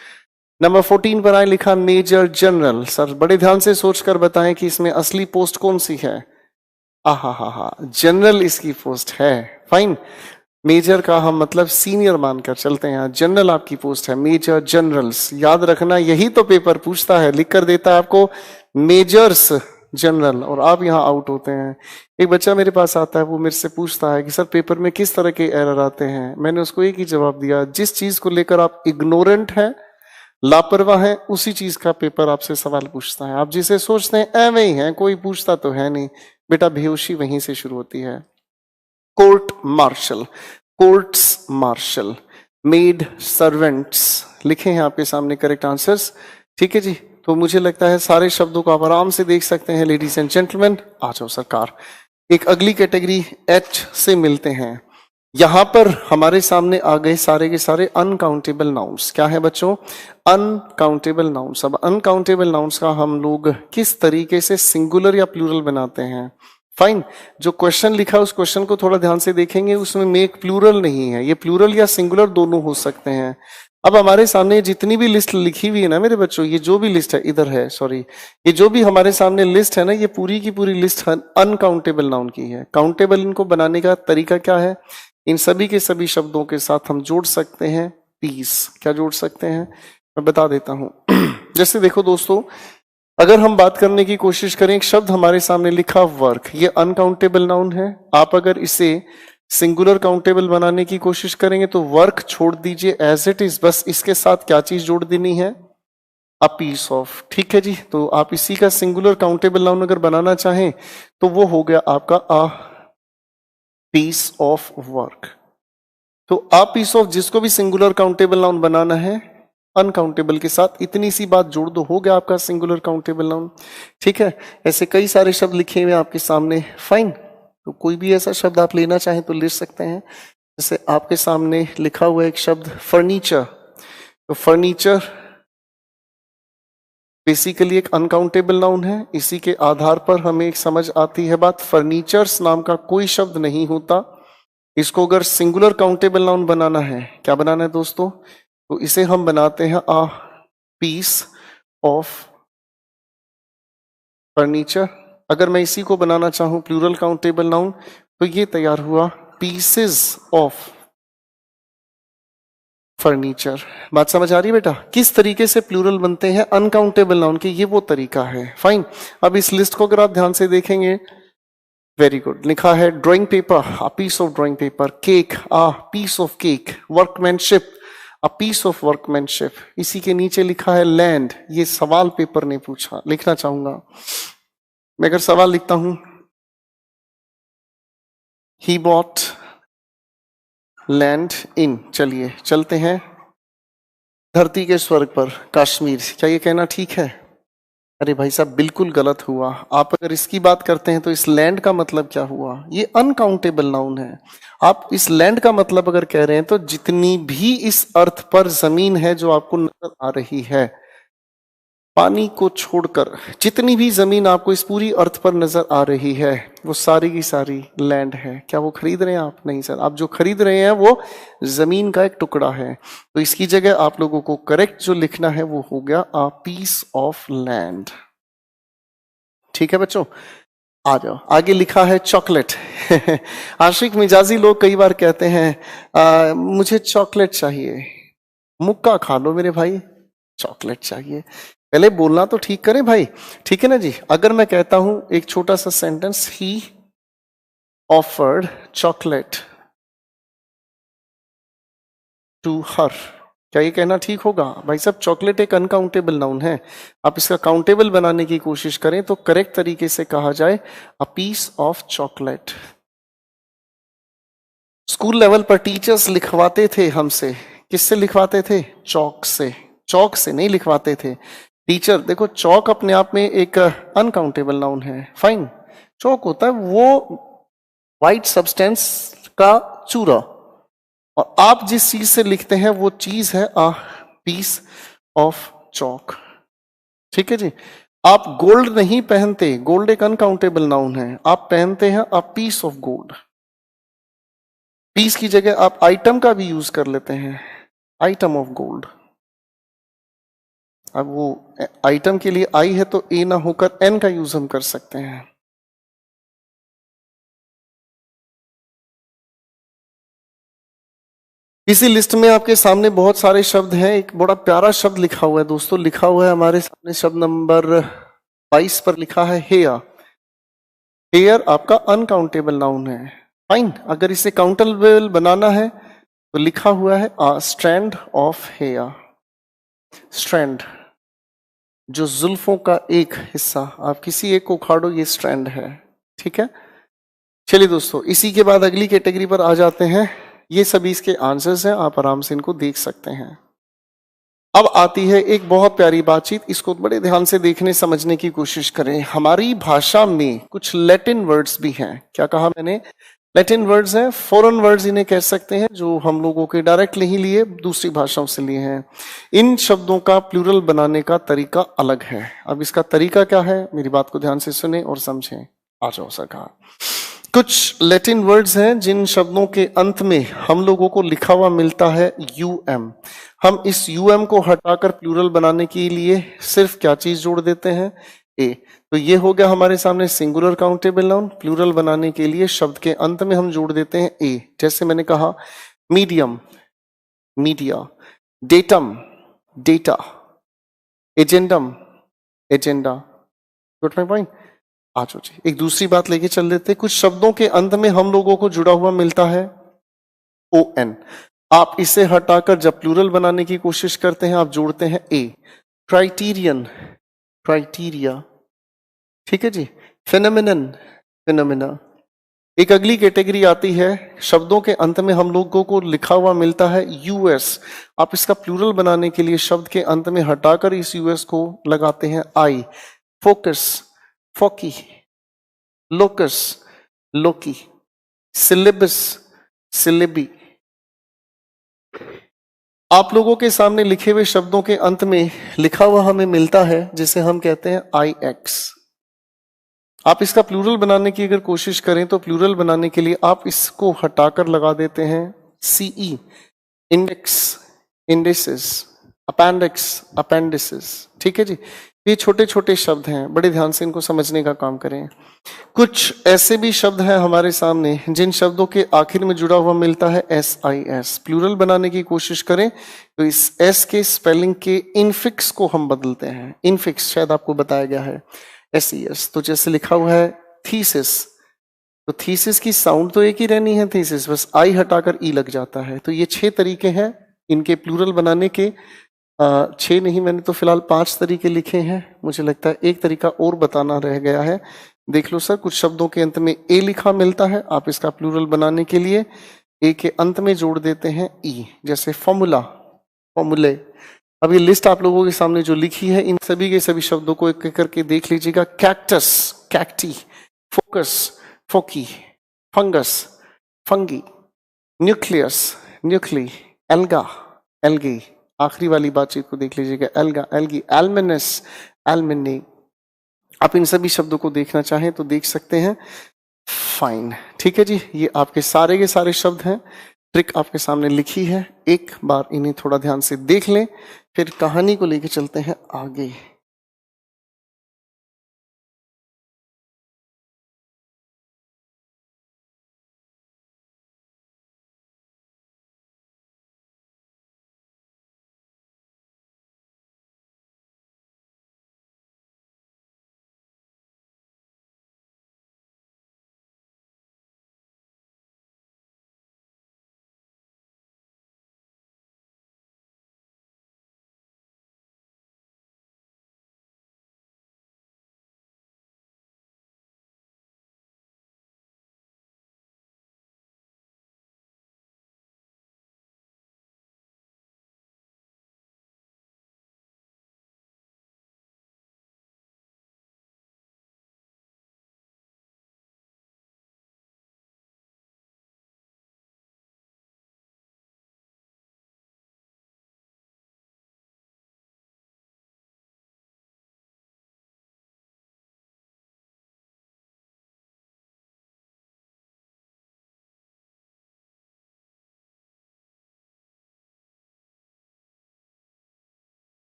नंबर 14 पर आए, लिखा मेजर जनरल, सर बड़े ध्यान से सोचकर बताएं कि इसमें असली पोस्ट कौन सी है। हा, जनरल इसकी पोस्ट है, फाइन। मेजर का हम मतलब सीनियर मानकर चलते हैं, जनरल आपकी पोस्ट है, मेजर जनरल्स। याद रखना, यही तो पेपर पूछता है, लिख कर देता है आपको मेजर्स जनरल, और आप यहाँ आउट होते हैं। एक बच्चा मेरे पास आता है, वो मेरे से पूछता है कि सर पेपर में किस तरह के एरर आते हैं। मैंने उसको एक ही जवाब दिया, जिस चीज को लेकर आप इग्नोरेंट हैं, लापरवाह है, उसी चीज का पेपर आपसे सवाल पूछता है। आप जिसे सोचते हैं ऐवे ही है, कोई पूछता तो है नहीं बेटा, बेहोशी वहीं से शुरू होती है। Court martial, courts martial, maid servants, लिखे हैं आपके सामने करेक्ट आंसर्स। ठीक है जी, तो मुझे लगता है सारे शब्दों को आप आराम से देख सकते हैं। लेडीज एंड जेंटलमैन, आ जाओ सरकार, एक अगली कैटेगरी एच से मिलते हैं। यहां पर हमारे सामने आ गए सारे के सारे अनकाउंटेबल नाउन्स। क्या है बच्चों? Uncountable nouns. अब अनकाउंटेबल नाउन्स का हम लोग किस तरीके से सिंगुलर या प्लूरल बनाते हैं? फाइन, जो क्वेश्चन लिखा है उस क्वेश्चन को थोड़ा ध्यान से देखेंगे, उसमें मेक प्लूरल नहीं है, ये प्लूरल या सिंगुलर दोनों हो सकते हैं। अब हमारे सामने जितनी भी लिस्ट लिखी हुई है ना मेरे बच्चों, ये जो भी लिस्ट है, इधर है सॉरी, ये जो भी हमारे सामने लिस्ट है ना, ये पूरी की पूरी लिस्ट अनकाउंटेबल नाउन की है। काउंटेबल इनको बनाने का तरीका क्या है? इन सभी के सभी शब्दों के साथ हम जोड़ सकते हैं पीस। क्या जोड़ सकते हैं मैं बता देता हूं। जैसे देखो दोस्तों, अगर हम बात करने की कोशिश करें, एक शब्द हमारे सामने लिखा वर्क, ये अनकाउंटेबल नाउन है। आप अगर इसे सिंगुलर काउंटेबल बनाने की कोशिश करेंगे तो वर्क छोड़ दीजिए एज इट इज, बस इसके साथ क्या चीज जोड़ देनी है? A piece of. ठीक है जी, तो आप इसी का सिंगुलर काउंटेबल नाउन अगर बनाना चाहें तो वो हो गया आपका अ पीस ऑफ वर्क। तो अ पीस ऑफ, जिसको भी सिंगुलर काउंटेबल नाउन बनाना है, अनकाउंटेबल के साथ इतनी सी बात जोड़ दो, हो गया आपका सिंगुलर काउंटेबल नाउन। ठीक है, ऐसे कई सारे शब्द लिखे हुए आपके सामने। फाइन, तो कोई भी ऐसा शब्द आप लेना चाहें तो ले सकते हैं। जैसे आपके सामने लिखा हुआ एक शब्द फर्नीचर, तो फर्नीचर बेसिकली एक अनकाउंटेबल नाउन है। इसी के आधार पर हमें एक समझ आती है बात, फर्नीचर्स नाम का कोई शब्द नहीं होता। इसको अगर सिंगुलर काउंटेबल नाउन बनाना है, क्या बनाना है दोस्तों? तो इसे हम बनाते हैं अ पीस ऑफ फर्नीचर। अगर मैं इसी को बनाना चाहूं प्लूरल काउंटेबल नाउन, तो ये तैयार हुआ पीसेस ऑफ फर्नीचर। बात समझ आ रही है बेटा? किस तरीके से प्लूरल बनते हैं अनकाउंटेबल नाउन के, ये वो तरीका है। फाइन, अब इस लिस्ट को अगर आप ध्यान से देखेंगे, वेरी गुड, लिखा है drawing paper, a piece of drawing paper, cake, a piece of cake, workmanship, a piece of workmanship. इसी के नीचे लिखा है लैंड, ये सवाल पेपर ने पूछा, लिखना चाहूंगा मैं। अगर सवाल लिखता हूं, ही बॉट लैंड इन, चलिए चलते हैं धरती के स्वर्ग पर, कश्मीर। क्या ये कहना ठीक है? अरे भाई साहब, बिल्कुल गलत हुआ। आप अगर इसकी बात करते हैं तो इस लैंड का मतलब क्या हुआ? ये अनकाउंटेबल नाउन है। आप इस लैंड का मतलब अगर कह रहे हैं तो जितनी भी इस अर्थ पर जमीन है जो आपको नजर आ रही है, पानी को छोड़कर जितनी भी जमीन आपको इस पूरी अर्थ पर नजर आ रही है, वो सारी की सारी लैंड है। क्या वो खरीद रहे हैं आप? नहीं सर, आप जो खरीद रहे हैं वो जमीन का एक टुकड़ा है। तो इसकी जगह आप लोगों को करेक्ट जो लिखना है वो हो गया अ पीस ऑफ लैंड। ठीक है बच्चों, आ जाओ। आगे लिखा है चॉकलेट। आशिक मिजाजी लोग कई बार कहते हैं मुझे चॉकलेट चाहिए। मुक्का खा लो मेरे भाई, चॉकलेट चाहिए। पहले बोलना तो ठीक करें भाई, ठीक है ना जी। अगर मैं कहता हूं एक छोटा सा sentence, he offered chocolate to her. क्या ये कहना ठीक होगा? भाई साहब चॉकलेट एक अनकाउंटेबल नाउन है, आप इसका काउंटेबल बनाने की कोशिश करें तो करेक्ट तरीके से कहा जाए a piece of chocolate. School level पर टीचर्स लिखवाते थे हमसे, किससे लिखवाते थे? चौक से। चौक से नहीं लिखवाते थे टीचर। देखो चौक अपने आप में एक अनकाउंटेबल नाउन है, फाइन। चौक होता है वो वाइट सब्सटेंस का चूरा, और आप जिस चीज से लिखते हैं वो चीज है अ पीस ऑफ चौक। ठीक है जी। आप गोल्ड नहीं पहनते, गोल्ड एक अनकाउंटेबल नाउन है, आप पहनते हैं a piece of gold. Piece की जगह आप आइटम का भी यूज कर लेते हैं, आइटम ऑफ गोल्ड। अब वो आइटम के लिए आई है तो ए ना होकर एन का यूज हम कर सकते हैं। इसी लिस्ट में आपके सामने बहुत सारे शब्द हैं, एक बड़ा प्यारा शब्द लिखा हुआ है दोस्तों, लिखा हुआ है हमारे सामने शब्द नंबर 22 पर लिखा है हेयर। हेयर आपका अनकाउंटेबल नाउन है, फाइन। अगर इसे काउंटेबल बनाना है तो लिखा हुआ है अ स्ट्रैंड ऑफ हेयर। स्ट्रैंड जो जुल्फों का एक हिस्सा, आप किसी एक को उखाड़ो ये स्ट्रैंड है, ठीक है। चलिए दोस्तों, इसी के बाद अगली कैटेगरी पर आ जाते हैं। ये सभी इसके आंसर्स हैं, आप आराम से इनको देख सकते हैं। अब आती है एक बहुत प्यारी बातचीत, इसको बड़े ध्यान से देखने समझने की कोशिश करें। हमारी भाषा में कुछ लैटिन वर्ड्स भी हैं। क्या कहा मैंने? लैटिन वर्ड्स हैं, फॉरेन वर्ड्स इन्हें कह सकते हैं, जो हम लोगों के डायरेक्ट नहीं लिए, दूसरी भाषाओं से लिए हैं। इन शब्दों का प्लूरल बनाने का तरीका अलग है। अब इसका तरीका क्या है, मेरी बात को ध्यान से सुने और समझें। आ जाओ सरकार। कुछ लैटिन वर्ड्स हैं जिन शब्दों के अंत में हम लोगों को लिखा हुआ मिलता है यूएम। हम इस यूएम को हटाकर प्लूरल बनाने के लिए सिर्फ क्या चीज जोड़ देते हैं? ए। तो ये हो गया हमारे सामने सिंगुलर काउंटेबल नाउन। प्लूरल बनाने के लिए शब्द के अंत में हम जोड़ देते हैं ए। जैसे मैंने कहा medium, media, datum, data, agendum, agenda. Good my point. आज जी एक दूसरी बात लेके चल देते, कुछ शब्दों के अंत में हम लोगों को जुड़ा हुआ मिलता है ओ एन। आप इसे हटाकर जब प्लूरल बनाने की कोशिश करते हैं आप जोड़ते हैं ए। क्राइटेरियन, क्राइटेरिया, ठीक है जी। Phenomenon, phenomena. एक अगली कैटेगरी आती है, शब्दों के अंत में हम लोगों को लिखा हुआ मिलता है यूएस। आप इसका प्लूरल बनाने के लिए शब्द के अंत में हटाकर इस यूएस को लगाते हैं आई। फोकस, फोकी, लोकस, लोकी, सिलेबस, सिलेबी। आप लोगों के सामने लिखे हुए शब्दों के अंत में लिखा हुआ हमें मिलता है जिसे हम कहते हैं आई एक्स। आप इसका प्लूरल बनाने की अगर कोशिश करें तो प्लूरल बनाने के लिए आप इसको हटाकर लगा देते हैं CE. Index, indices, appendix, appendices, ठीक है जी। ये छोटे छोटे शब्द हैं, बड़े ध्यान से इनको समझने का काम करें। कुछ ऐसे भी शब्द हैं हमारे सामने जिन शब्दों के आखिर में जुड़ा हुआ मिलता है एस आई एस। प्लूरल बनाने की कोशिश करें तो इस एस के स्पेलिंग के इनफिक्स को हम बदलते हैं। इनफिक्स शायद आपको बताया गया है, एस ई एस। तो जैसे लिखा हुआ है थीसिस, तो थीसिस की साउंड तो एक ही रहनी है थीसिस, बस आई हटाकर ई लग जाता है। तो ये 6 तरीके हैं इनके प्लूरल बनाने के। 6 नहीं, मैंने तो फिलहाल 5 तरीके लिखे हैं, मुझे लगता है एक तरीका और बताना रह गया है। देख लो सर, कुछ शब्दों के अंत में ए लिखा मिलता है, आप इसका प्लूरल बनाने के लिए ए के अंत में जोड़ देते हैं ई। जैसे फॉर्मूला, फॉर्मूले। अब ये लिस्ट आप लोगों के सामने जो लिखी है इन सभी के सभी शब्दों को एक एक करके देख लीजिएगा। Cactus, cacti, focus, foci, fungus, fungi, nucleus, nuclei, alga, algae. आखिरी वाली बातचीत को देख लीजिएगा, एल्गा, एल्गी, एल्मिनस, एल्मिनी। आप इन सभी शब्दों को देखना चाहें तो देख सकते हैं, फाइन, ठीक है जी। ये आपके सारे के सारे शब्द हैं, ट्रिक आपके सामने लिखी है, एक बार इन्हें थोड़ा ध्यान से देख लें, फिर कहानी को लेकर चलते हैं आगे।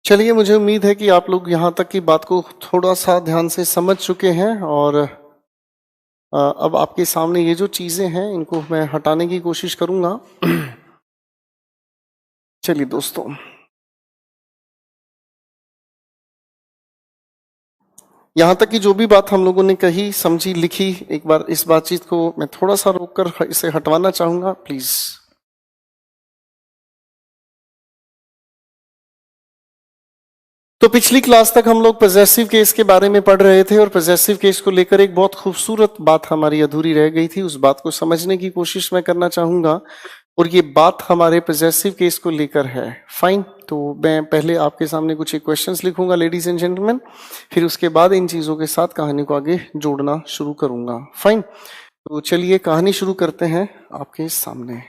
चलिए, मुझे उम्मीद है कि आप लोग यहाँ तक की बात को थोड़ा सा ध्यान से समझ चुके हैं और अब आपके सामने ये जो चीजें हैं इनको मैं हटाने की कोशिश करूंगा। चलिए दोस्तों, यहाँ तक कि जो भी बात हम लोगों ने कही, समझी, लिखी, एक बार इस बातचीत को मैं थोड़ा सा रोककर इसे हटवाना चाहूंगा प्लीज। तो पिछली क्लास तक हम लोग पॉजेसिव केस के बारे में पढ़ रहे थे और पॉजेसिव केस को लेकर एक बहुत खूबसूरत बात हमारी अधूरी रह गई थी, उस बात को समझने की कोशिश मैं करना चाहूंगा और ये बात हमारे पॉजेसिव केस को लेकर है। फाइन, तो मैं पहले आपके सामने कुछ एक क्वेश्चंस लिखूंगा लेडीज एंड जेंटलमैन, फिर उसके बाद इन चीजों के साथ कहानी को आगे जोड़ना शुरू करूंगा। फाइन, तो चलिए कहानी शुरू करते हैं आपके सामने।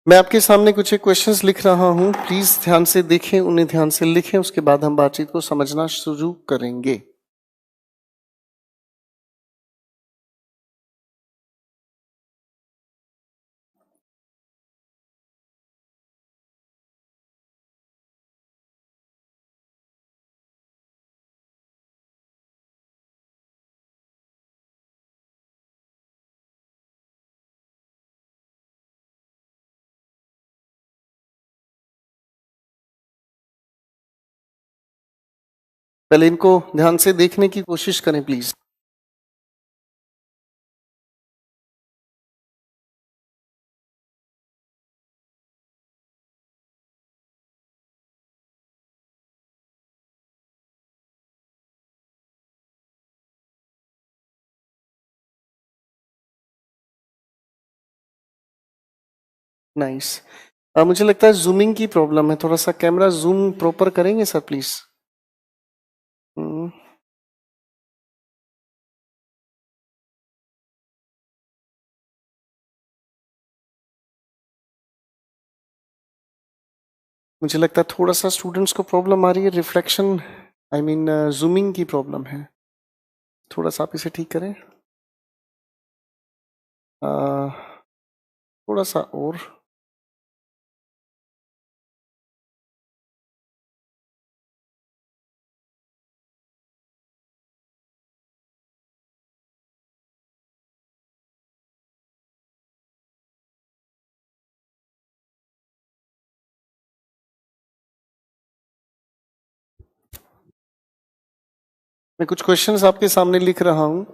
मैं आपके सामने कुछ एक क्वेश्चंस लिख रहा हूं, प्लीज ध्यान से देखें, उन्हें ध्यान से लिखें, उसके बाद हम बातचीत को समझना शुरू करेंगे। पहले इनको ध्यान से देखने की कोशिश करें प्लीज। नाइस। मुझे लगता है जूमिंग की प्रॉब्लम है, थोड़ा सा कैमरा जूम प्रॉपर करेंगे सर प्लीज। मुझे लगता है थोड़ा सा स्टूडेंट्स को प्रॉब्लम आ रही है, रिफ्लेक्शन, आई मीन जूमिंग की प्रॉब्लम है, थोड़ा सा आप इसे ठीक करें। थोड़ा सा और। मैं कुछ क्वेश्चंस आपके सामने लिख रहा हूं।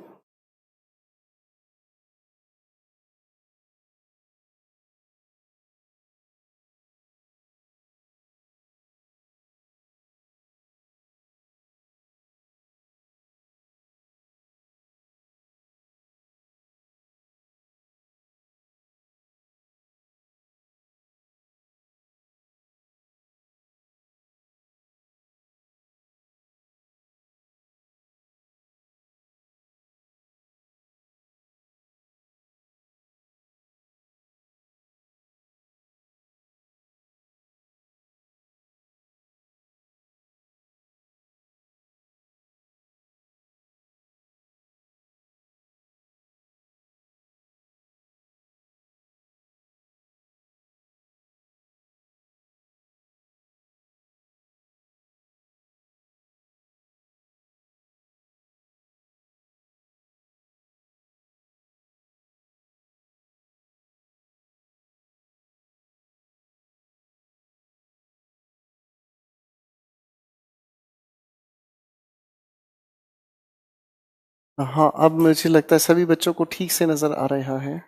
हाँ, अब मुझे लगता है सभी बच्चों को ठीक से नजर आ रहा है।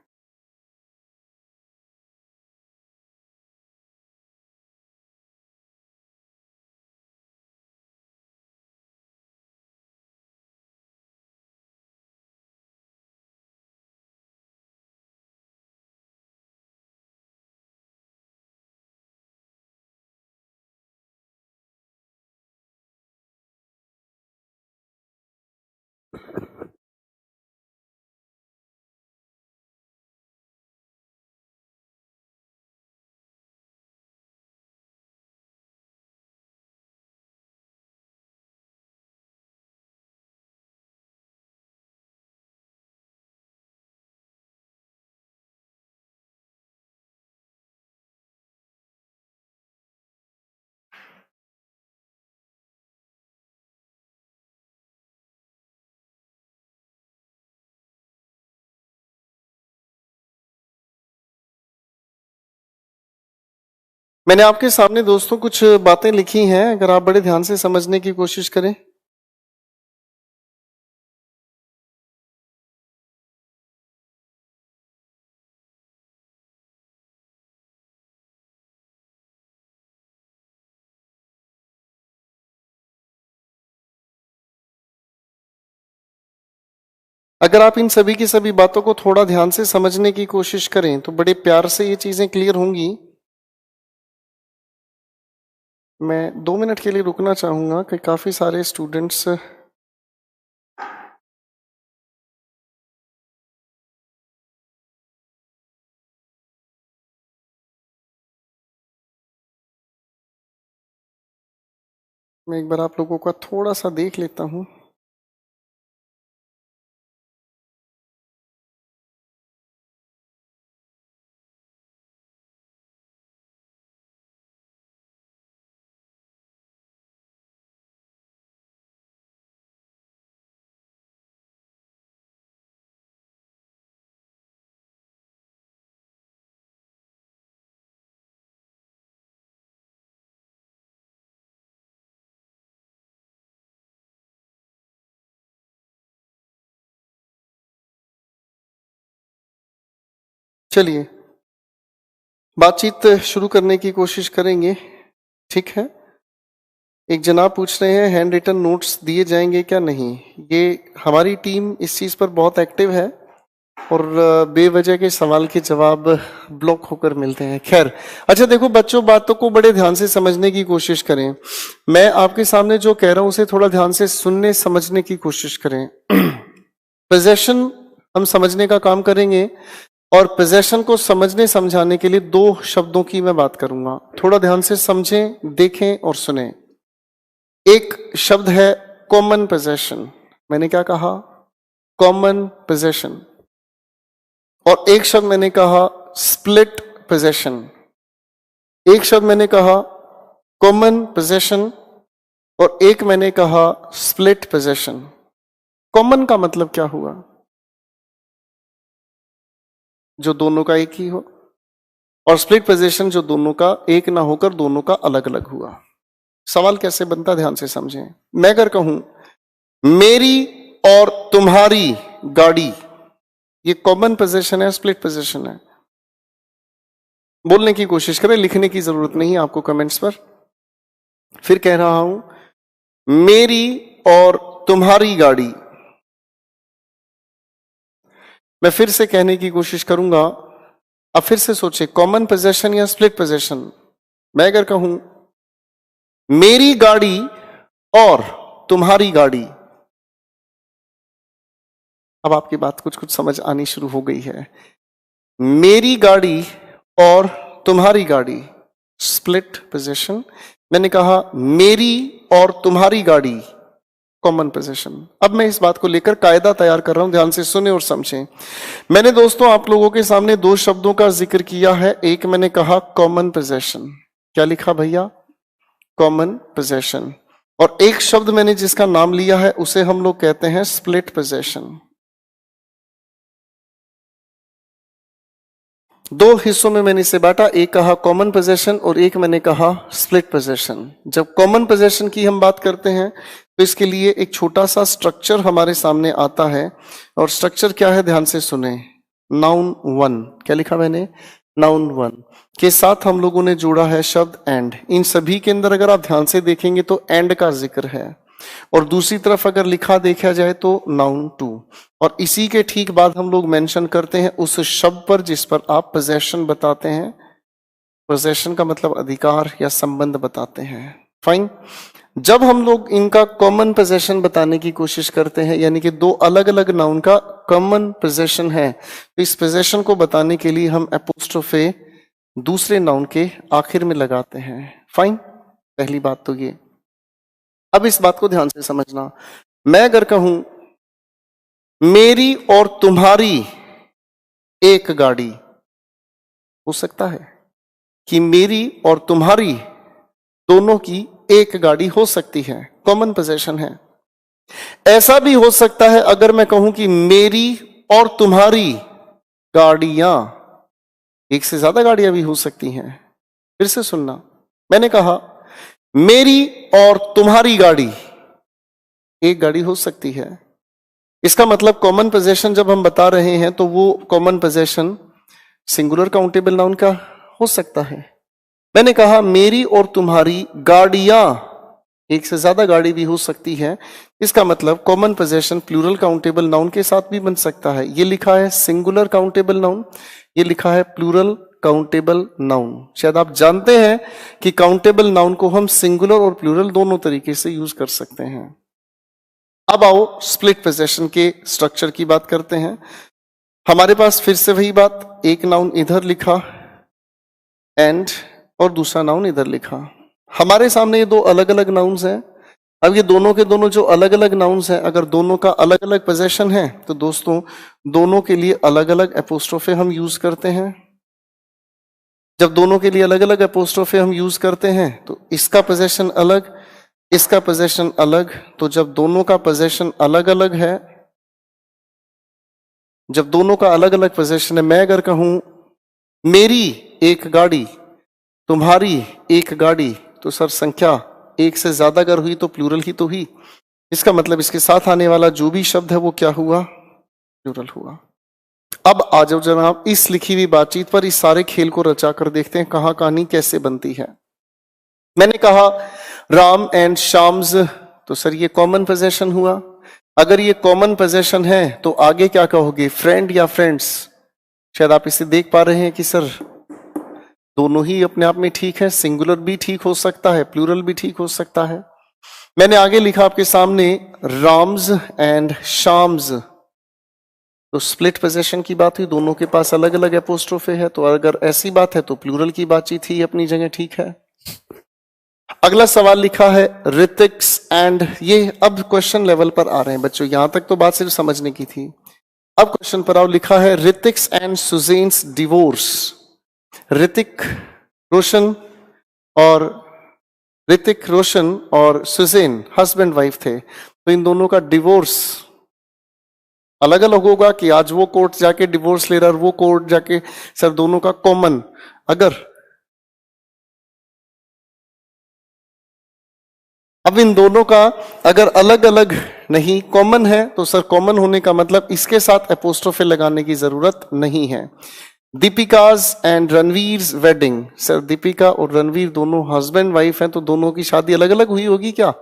मैंने आपके सामने दोस्तों कुछ बातें लिखी हैं, अगर आप बड़े ध्यान से समझने की कोशिश करें। अगर आप इन सभी की सभी बातों को थोड़ा ध्यान से समझने की कोशिश करें तो बड़े प्यार से ये चीजें क्लियर होंगी। मैं 2 मिनट के लिए रुकना चाहूंगा कि काफी सारे स्टूडेंट्स मैं एक बार आप लोगों का थोड़ा सा देख लेता हूं। चलिए बातचीत शुरू करने की कोशिश करेंगे, ठीक है। एक जनाब पूछ रहे हैं हैंड रिटन नोट्स दिए जाएंगे क्या? नहीं, ये हमारी टीम इस चीज पर बहुत एक्टिव है और बेवजह के सवाल के जवाब ब्लॉक होकर मिलते हैं। खैर, अच्छा देखो बच्चों, बातों को बड़े ध्यान से समझने की कोशिश करें। मैं आपके सामने जो कह रहा हूं उसे थोड़ा ध्यान से सुनने समझने की कोशिश करें। पोजेशन हम समझने का काम करेंगे और पोजेशन को समझने समझाने के लिए 2 शब्दों की मैं बात करूंगा। थोड़ा ध्यान से समझें, देखें और सुने। एक शब्द है कॉमन पोजेशन। मैंने क्या कहा? Common possession. और एक शब्द मैंने कहा स्प्लिट पोजेशन। एक शब्द मैंने कहा कॉमन पोजेशन और एक मैंने कहा स्प्लिट पोजेशन। कॉमन का मतलब क्या हुआ? जो दोनों का एक ही हो, और स्प्लिट पोजीशन जो दोनों का एक ना होकर दोनों का अलग अलग हुआ। सवाल कैसे बनता, ध्यान से समझें। मैं अगर कहूं मेरी और तुम्हारी गाड़ी, ये कॉमन पोजीशन है, स्प्लिट पोजीशन है? बोलने की कोशिश करें, लिखने की जरूरत नहीं है आपको कमेंट्स पर। फिर कह रहा हूं मेरी और तुम्हारी गाड़ी। मैं फिर से कहने की कोशिश करूंगा, अब फिर से सोचे कॉमन पोजेशन या स्प्लिट पोजेशन। मैं अगर कहूं मेरी गाड़ी और तुम्हारी गाड़ी, अब आपकी बात कुछ कुछ समझ आनी शुरू हो गई है। मेरी गाड़ी और तुम्हारी गाड़ी, स्प्लिट पोजेशन। मैंने कहा मेरी और तुम्हारी गाड़ी, कॉमन पोजेशन। अब मैं इस बात को लेकर कायदा तैयार कर रहा हूं, ध्यान से सुने और समझें। मैंने दोस्तों आप लोगों के सामने 2 शब्दों का जिक्र किया है। एक मैंने कहा कॉमन पोजेशन, क्या लिखा भैया? Common possession. और एक शब्द मैंने जिसका नाम लिया है उसे हम लोग कहते हैं स्प्लिट पोजेशन। 2 हिस्सों में मैंने इसे बांटा, एक कहा कॉमन पोजेशन और एक मैंने कहा स्प्लिट पोजेशन। जब कॉमन पोजेशन की हम बात करते हैं तो इसके लिए एक छोटा सा स्ट्रक्चर हमारे सामने आता है, और स्ट्रक्चर क्या है ध्यान से सुने। नाउन 1, क्या लिखा मैंने? नाउन 1 के साथ हम लोगों ने जोड़ा है शब्द एंड। इन सभी के अंदर अगर आप ध्यान से देखेंगे तो एंड का जिक्र है, और दूसरी तरफ अगर लिखा देखा जाए तो नाउन 2। और इसी के ठीक बाद हम लोग मेंशन करते हैं उस शब्द पर जिस पर आप पोजेशन बताते हैं। पोजेशन का मतलब अधिकार या संबंध बताते हैं। फाइन। जब हम लोग इनका कॉमन पोजेशन बताने की कोशिश करते हैं, यानी कि 2 अलग अलग नाउन का कॉमन पोजेशन है, तो इस पोजेशन को बताने के लिए हम एपोस्ट्रोफे दूसरे नाउन के आखिर में लगाते हैं। फाइन, पहली बात तो ये। अब इस बात को ध्यान से समझना। मैं अगर कहूं मेरी और तुम्हारी एक गाड़ी, हो सकता है कि मेरी और तुम्हारी दोनों की एक गाड़ी हो सकती है, कॉमन पोजेशन है। ऐसा भी हो सकता है अगर मैं कहूं कि मेरी और तुम्हारी गाड़ियां, एक से ज्यादा गाड़ियां भी हो सकती हैं। फिर से सुनना, मैंने कहा मेरी और तुम्हारी गाड़ी एक गाड़ी हो सकती है। इसका मतलब कॉमन पोजेशन जब हम बता रहे हैं तो वो common possession singular countable noun का हो सकता है। मैंने कहा मेरी और तुम्हारी गाड़ियां, एक से ज्यादा गाड़ी भी हो सकती है। इसका मतलब common possession plural countable noun के साथ भी बन सकता है। ये लिखा है सिंगुलर काउंटेबल नाउन, ये लिखा है प्लूरल काउंटेबल नाउन। शायद आप जानते हैं कि काउंटेबल नाउन को हम सिंगुलर और प्लूरल दोनों तरीके से यूज कर सकते हैं। अब आओ स्प्लिट पोजेशन के स्ट्रक्चर की बात करते हैं। हमारे पास फिर से वही बात, एक नाउन इधर लिखा एंड और दूसरा नाउन इधर लिखा। हमारे सामने ये दो अलग अलग नाउन्स हैं। अब ये दोनों के दोनों जो अलग अलग नाउन्स हैं, अगर दोनों का अलग अलग पोजेशन है तो दोस्तों दोनों के लिए अलग अलग एपोस्ट्रोफे हम यूज करते हैं। जब दोनों के लिए अलग अलग एपोस्ट्रोफे हम यूज करते हैं तो इसका पोजेशन अलग, इसका पोजेशन अलग। तो जब दोनों का पोजेशन अलग अलग है, जब दोनों का अलग अलग पोजेशन है, मैं अगर कहूं मेरी एक गाड़ी, तुम्हारी एक गाड़ी, तो सर संख्या एक से ज्यादा अगर हुई तो प्लूरल ही तो हुई। इसका मतलब इसके साथ आने वाला जो भी शब्द है वो क्या हुआ, प्लूरल हुआ। अब आ जाओ जनाब इस लिखी हुई बातचीत पर, इस सारे खेल को रचा कर देखते हैं कहां कहानी कैसे बनती है। मैंने कहा राम एंड शाम्स, तो सर ये कॉमन पोजेशन हुआ। अगर ये कॉमन पोजेशन है तो आगे क्या कहोगे, फ्रेंड या फ्रेंड्स। शायद आप इसे देख पा रहे हैं कि सर दोनों ही अपने आप में ठीक है, सिंगुलर भी ठीक हो सकता है, प्लूरल भी ठीक हो सकता है। मैंने आगे लिखा आपके सामने राम्स एंड शाम्स, तो स्प्लिट पोजेशन की बात हुई, दोनों के पास अलग अलग एपोस्ट्रोफे है। तो अगर ऐसी बात है तो प्लूरल की बातचीत ही अपनी जगह ठीक है। अगला सवाल लिखा है ऋतिक्स एंड, ये अब क्वेश्चन लेवल पर आ रहे हैं बच्चों, यहां तक तो बात सिर्फ समझने की थी। अब क्वेश्चन पर आओ, लिखा है ऋतिक्स एंड सुजेन्स डिवोर्स। ऋतिक रोशन और सुजेन हस्बैंड वाइफ थे, तो इन दोनों का डिवोर्स अलग अलग होगा कि आज वो कोर्ट जाके डिवोर्स ले रहा है और वो कोर्ट जाके, सर दोनों का कॉमन। अब इन दोनों का अगर अलग अलग नहीं कॉमन है तो सर कॉमन होने का मतलब इसके साथ एपोस्ट्रोफे लगाने की जरूरत नहीं है। Deepika's and Ranveer's wedding, sir Deepika और रणवीर दोनों हस्बैंड वाइफ हैं तो दोनों की शादी अलग अलग हुई होगी क्या,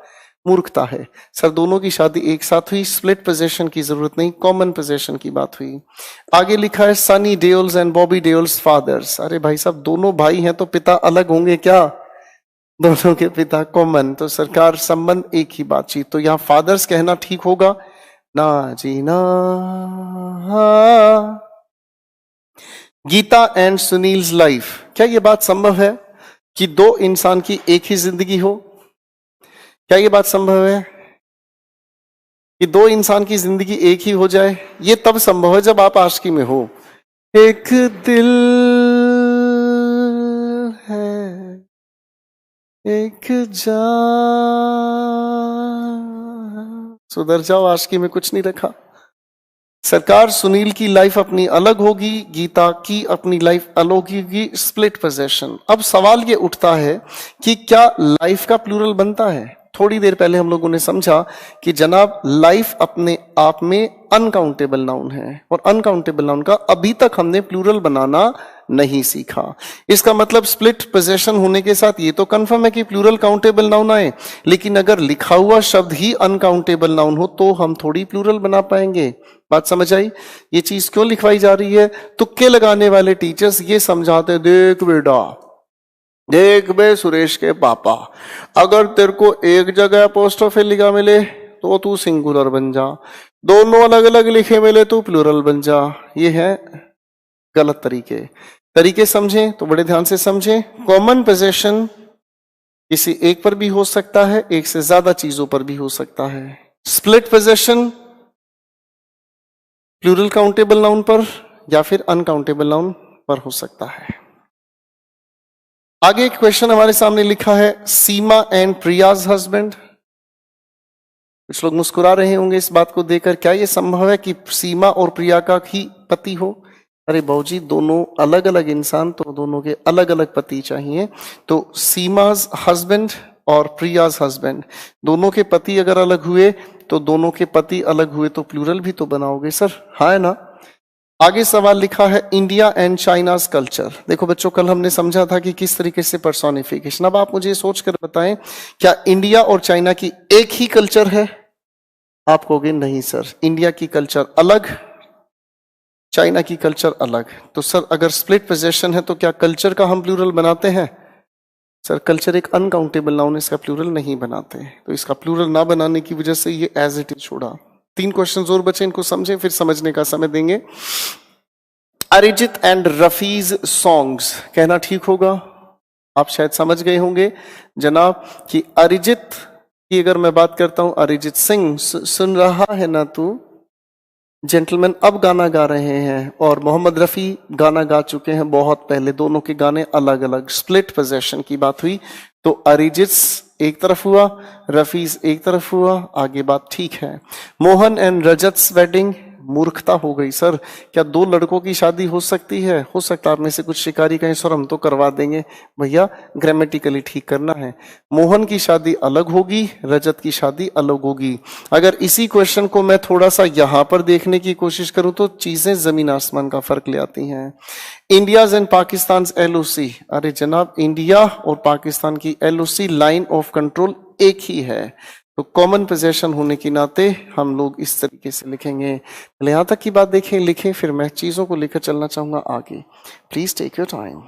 मूर्खता है। सर दोनों की शादी एक साथ हुई, स्प्लिट पोजेशन की जरूरत नहीं, कॉमन पोजेशन की बात हुई। आगे लिखा है सनी देओल्स एंड बॉबी देओल्स फादर्स। अरे भाई साहब दोनों भाई हैं तो पिता अलग होंगे क्या, दोनों के पिता कॉमन, तो सरकार संबंध एक ही बातचीत। तो यहां फादर्स कहना ठीक होगा ना जी ना। गीता एंड सुनील्स लाइफ, क्या यह बात संभव है कि दो इंसान की एक ही जिंदगी हो? क्या यह बात संभव है कि दो इंसान की जिंदगी एक ही हो जाए? ये तब संभव है जब आप आशिकी में हो। एक दिल है एक जान, सुधर जाओ, आशिकी में कुछ नहीं रखा। सरकार सुनील की लाइफ अपनी अलग होगी, गीता की अपनी लाइफ अलग होगी, स्प्लिट पोजेशन। अब सवाल ये उठता है कि क्या लाइफ का प्लूरल बनता है? थोड़ी देर पहले हम लोगों ने समझा कि जनाब लाइफ अपने आप में अनकाउंटेबल नाउन है और अनकाउंटेबल नाउन का अभी तक हमने प्लूरल बनाना नहीं सीखा। इसका मतलब स्प्लिट पोजेशन होने के साथ ये तो कंफर्म है कि प्लूरल काउंटेबल नाउन आए, लेकिन अगर लिखा हुआ शब्द ही अनकाउंटेबल नाउन हो तो हम थोड़ी प्लूरल बना पाएंगे। बात समझ आई? ये चीज क्यों लिखवाई जा रही है? तुक्के लगाने वाले टीचर्स ये समझाते, देख बेटा, देख बे सुरेश के पापा, अगर तेरे को एक जगह अपोस्ट्रोफे लिखा मिले तो तू सिंगुलर बन जा, दोनों अलग अलग लिखे मिले तो प्लूरल बन जा। ये है गलत तरीके समझें तो बड़े ध्यान से समझें। कॉमन पोजेशन किसी एक पर भी हो सकता है, एक से ज्यादा चीजों पर भी हो सकता है। Split possession plural countable noun पर या फिर अनकाउंटेबल नाउन पर हो सकता है। आगे एक क्वेश्चन हमारे सामने लिखा है सीमा एंड प्रियाज हस्बैंड। कुछ लोग मुस्कुरा रहे होंगे इस बात को देखकर, क्या यह संभव है कि सीमा और प्रिया का ही पति हो? अरे बाबूजी, दोनों अलग अलग इंसान तो दोनों के अलग अलग पति चाहिए। तो सीमाज हस्बैंड और प्रियाज हस्बैंड, दोनों के पति अगर अलग हुए तो दोनों के पति अलग हुए तो प्लूरल भी तो बनाओगे सर, हाँ है ना। आगे सवाल लिखा है इंडिया एंड चाइनाज कल्चर। देखो बच्चों, कल हमने समझा था कि किस तरीके से पर्सोनिफिकेशन। अब आप मुझे सोच कर बताएं, क्या इंडिया और चाइना की एक ही कल्चर है? आप कहोगे नहीं सर, इंडिया की कल्चर अलग, चाइना की कल्चर अलग। तो सर अगर स्प्लिट पोजेशन है तो क्या कल्चर का हम प्लूरल बनाते हैं? सर कल्चर एक अनकाउंटेबल नाउन, इसका प्लूरल नहीं बनाते। तो इसका प्लूरल ना बनाने की वजह से ये एज इट इज छोड़ा। 3 क्वेश्चन और बचे, इनको समझें फिर समझने का समय देंगे। अरिजीत एंड रफीज सॉन्ग्स कहना ठीक होगा? आप शायद समझ गए होंगे जनाब कि अरिजीत की अगर मैं बात करता हूं, अरिजीत सिंह सुन रहा है ना तू, जेंटलमैन अब गाना गा रहे हैं, और मोहम्मद रफी गाना गा चुके हैं बहुत पहले। दोनों के गाने अलग अलग, स्प्लिट पोजेशन की बात हुई। तो अरिजीत एक तरफ हुआ, रफीज एक तरफ हुआ, आगे बात ठीक है। मोहन एंड रजत वेडिंग, मूर्खता हो गई सर। क्या 2 लड़कों की शादी हो सकती है? हो सकता है आप में से कुछ शिकारी कहें सर हम तो करवा देंगे। भैया ग्रामेटिकली ठीक करना है। मोहन की शादी अलग होगी, रजत की शादी अलग होगी। अगर इसी क्वेश्चन को मैं थोड़ा सा यहां पर देखने की कोशिश करूं तो चीजें जमीन आसमान का फर्क ले आती हैं। इंडियाज एंड पाकिस्तान एलओसी, अरे जनाब इंडिया और पाकिस्तान की एलओसी लाइन ऑफ कंट्रोल एक ही है। तो कॉमन पोजेशन होने के नाते हम लोग इस तरीके से लिखेंगे। पहले यहां तक की बात देखें, लिखें, फिर मैं चीजों को लेकर चलना चाहूंगा आगे। Please take your time.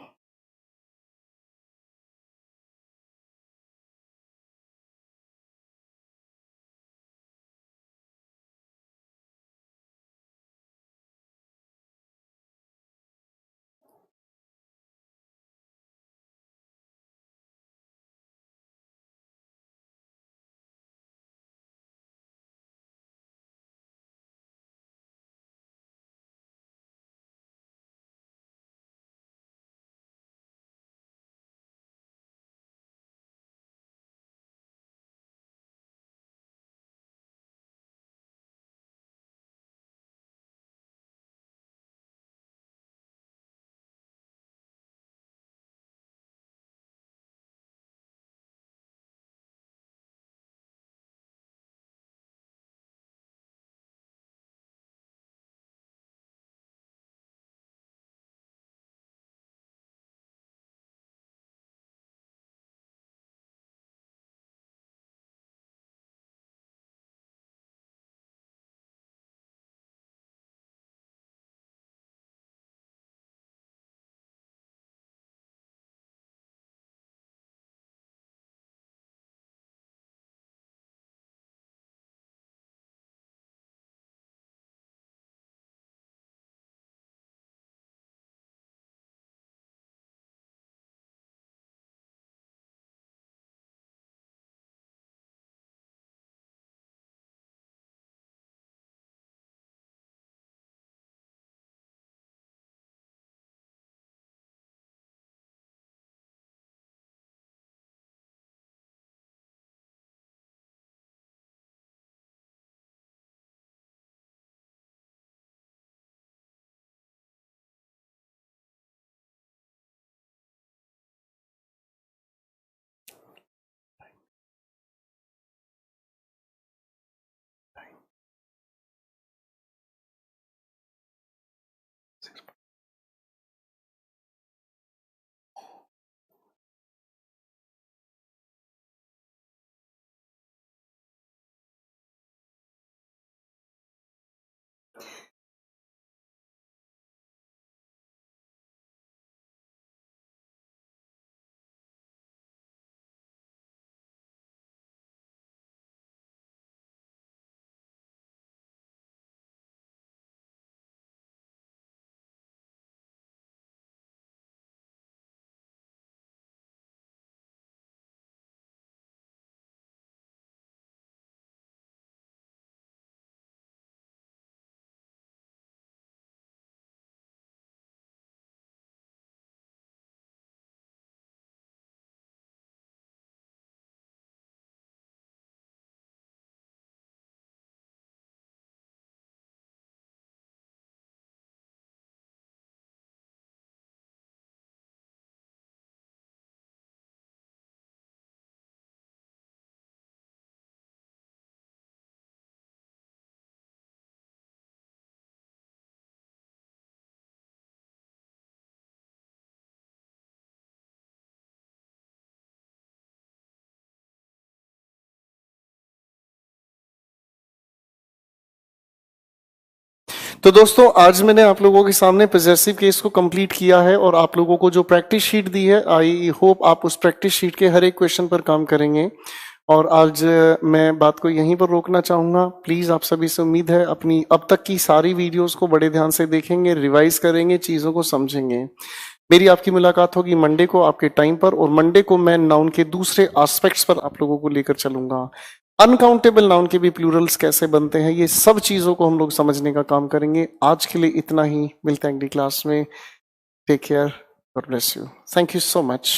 तो दोस्तों आज मैंने आप लोगों के सामने पॉजेसिव केस को कंप्लीट किया है और आप लोगों को जो प्रैक्टिस शीट दी है, आई होप आप उस प्रैक्टिस शीट के हर एक क्वेश्चन पर काम करेंगे। और आज मैं बात को यहीं पर रोकना चाहूंगा। प्लीज आप सभी से उम्मीद है अपनी अब तक की सारी वीडियोस को बड़े ध्यान से देखेंगे, रिवाइज करेंगे, चीजों को समझेंगे। मेरी आपकी मुलाकात होगी मंडे को आपके टाइम पर, और मंडे को मैं नाउन के दूसरे एस्पेक्ट्स पर आप लोगों को लेकर चलूंगा। अनकाउंटेबल नाउन के भी प्लूरल्स कैसे बनते हैं, ये सब चीजों को हम लोग समझने का काम करेंगे। आज के लिए इतना ही, मिलते हैं अगली क्लास में। Take care, God bless you, thank you so much.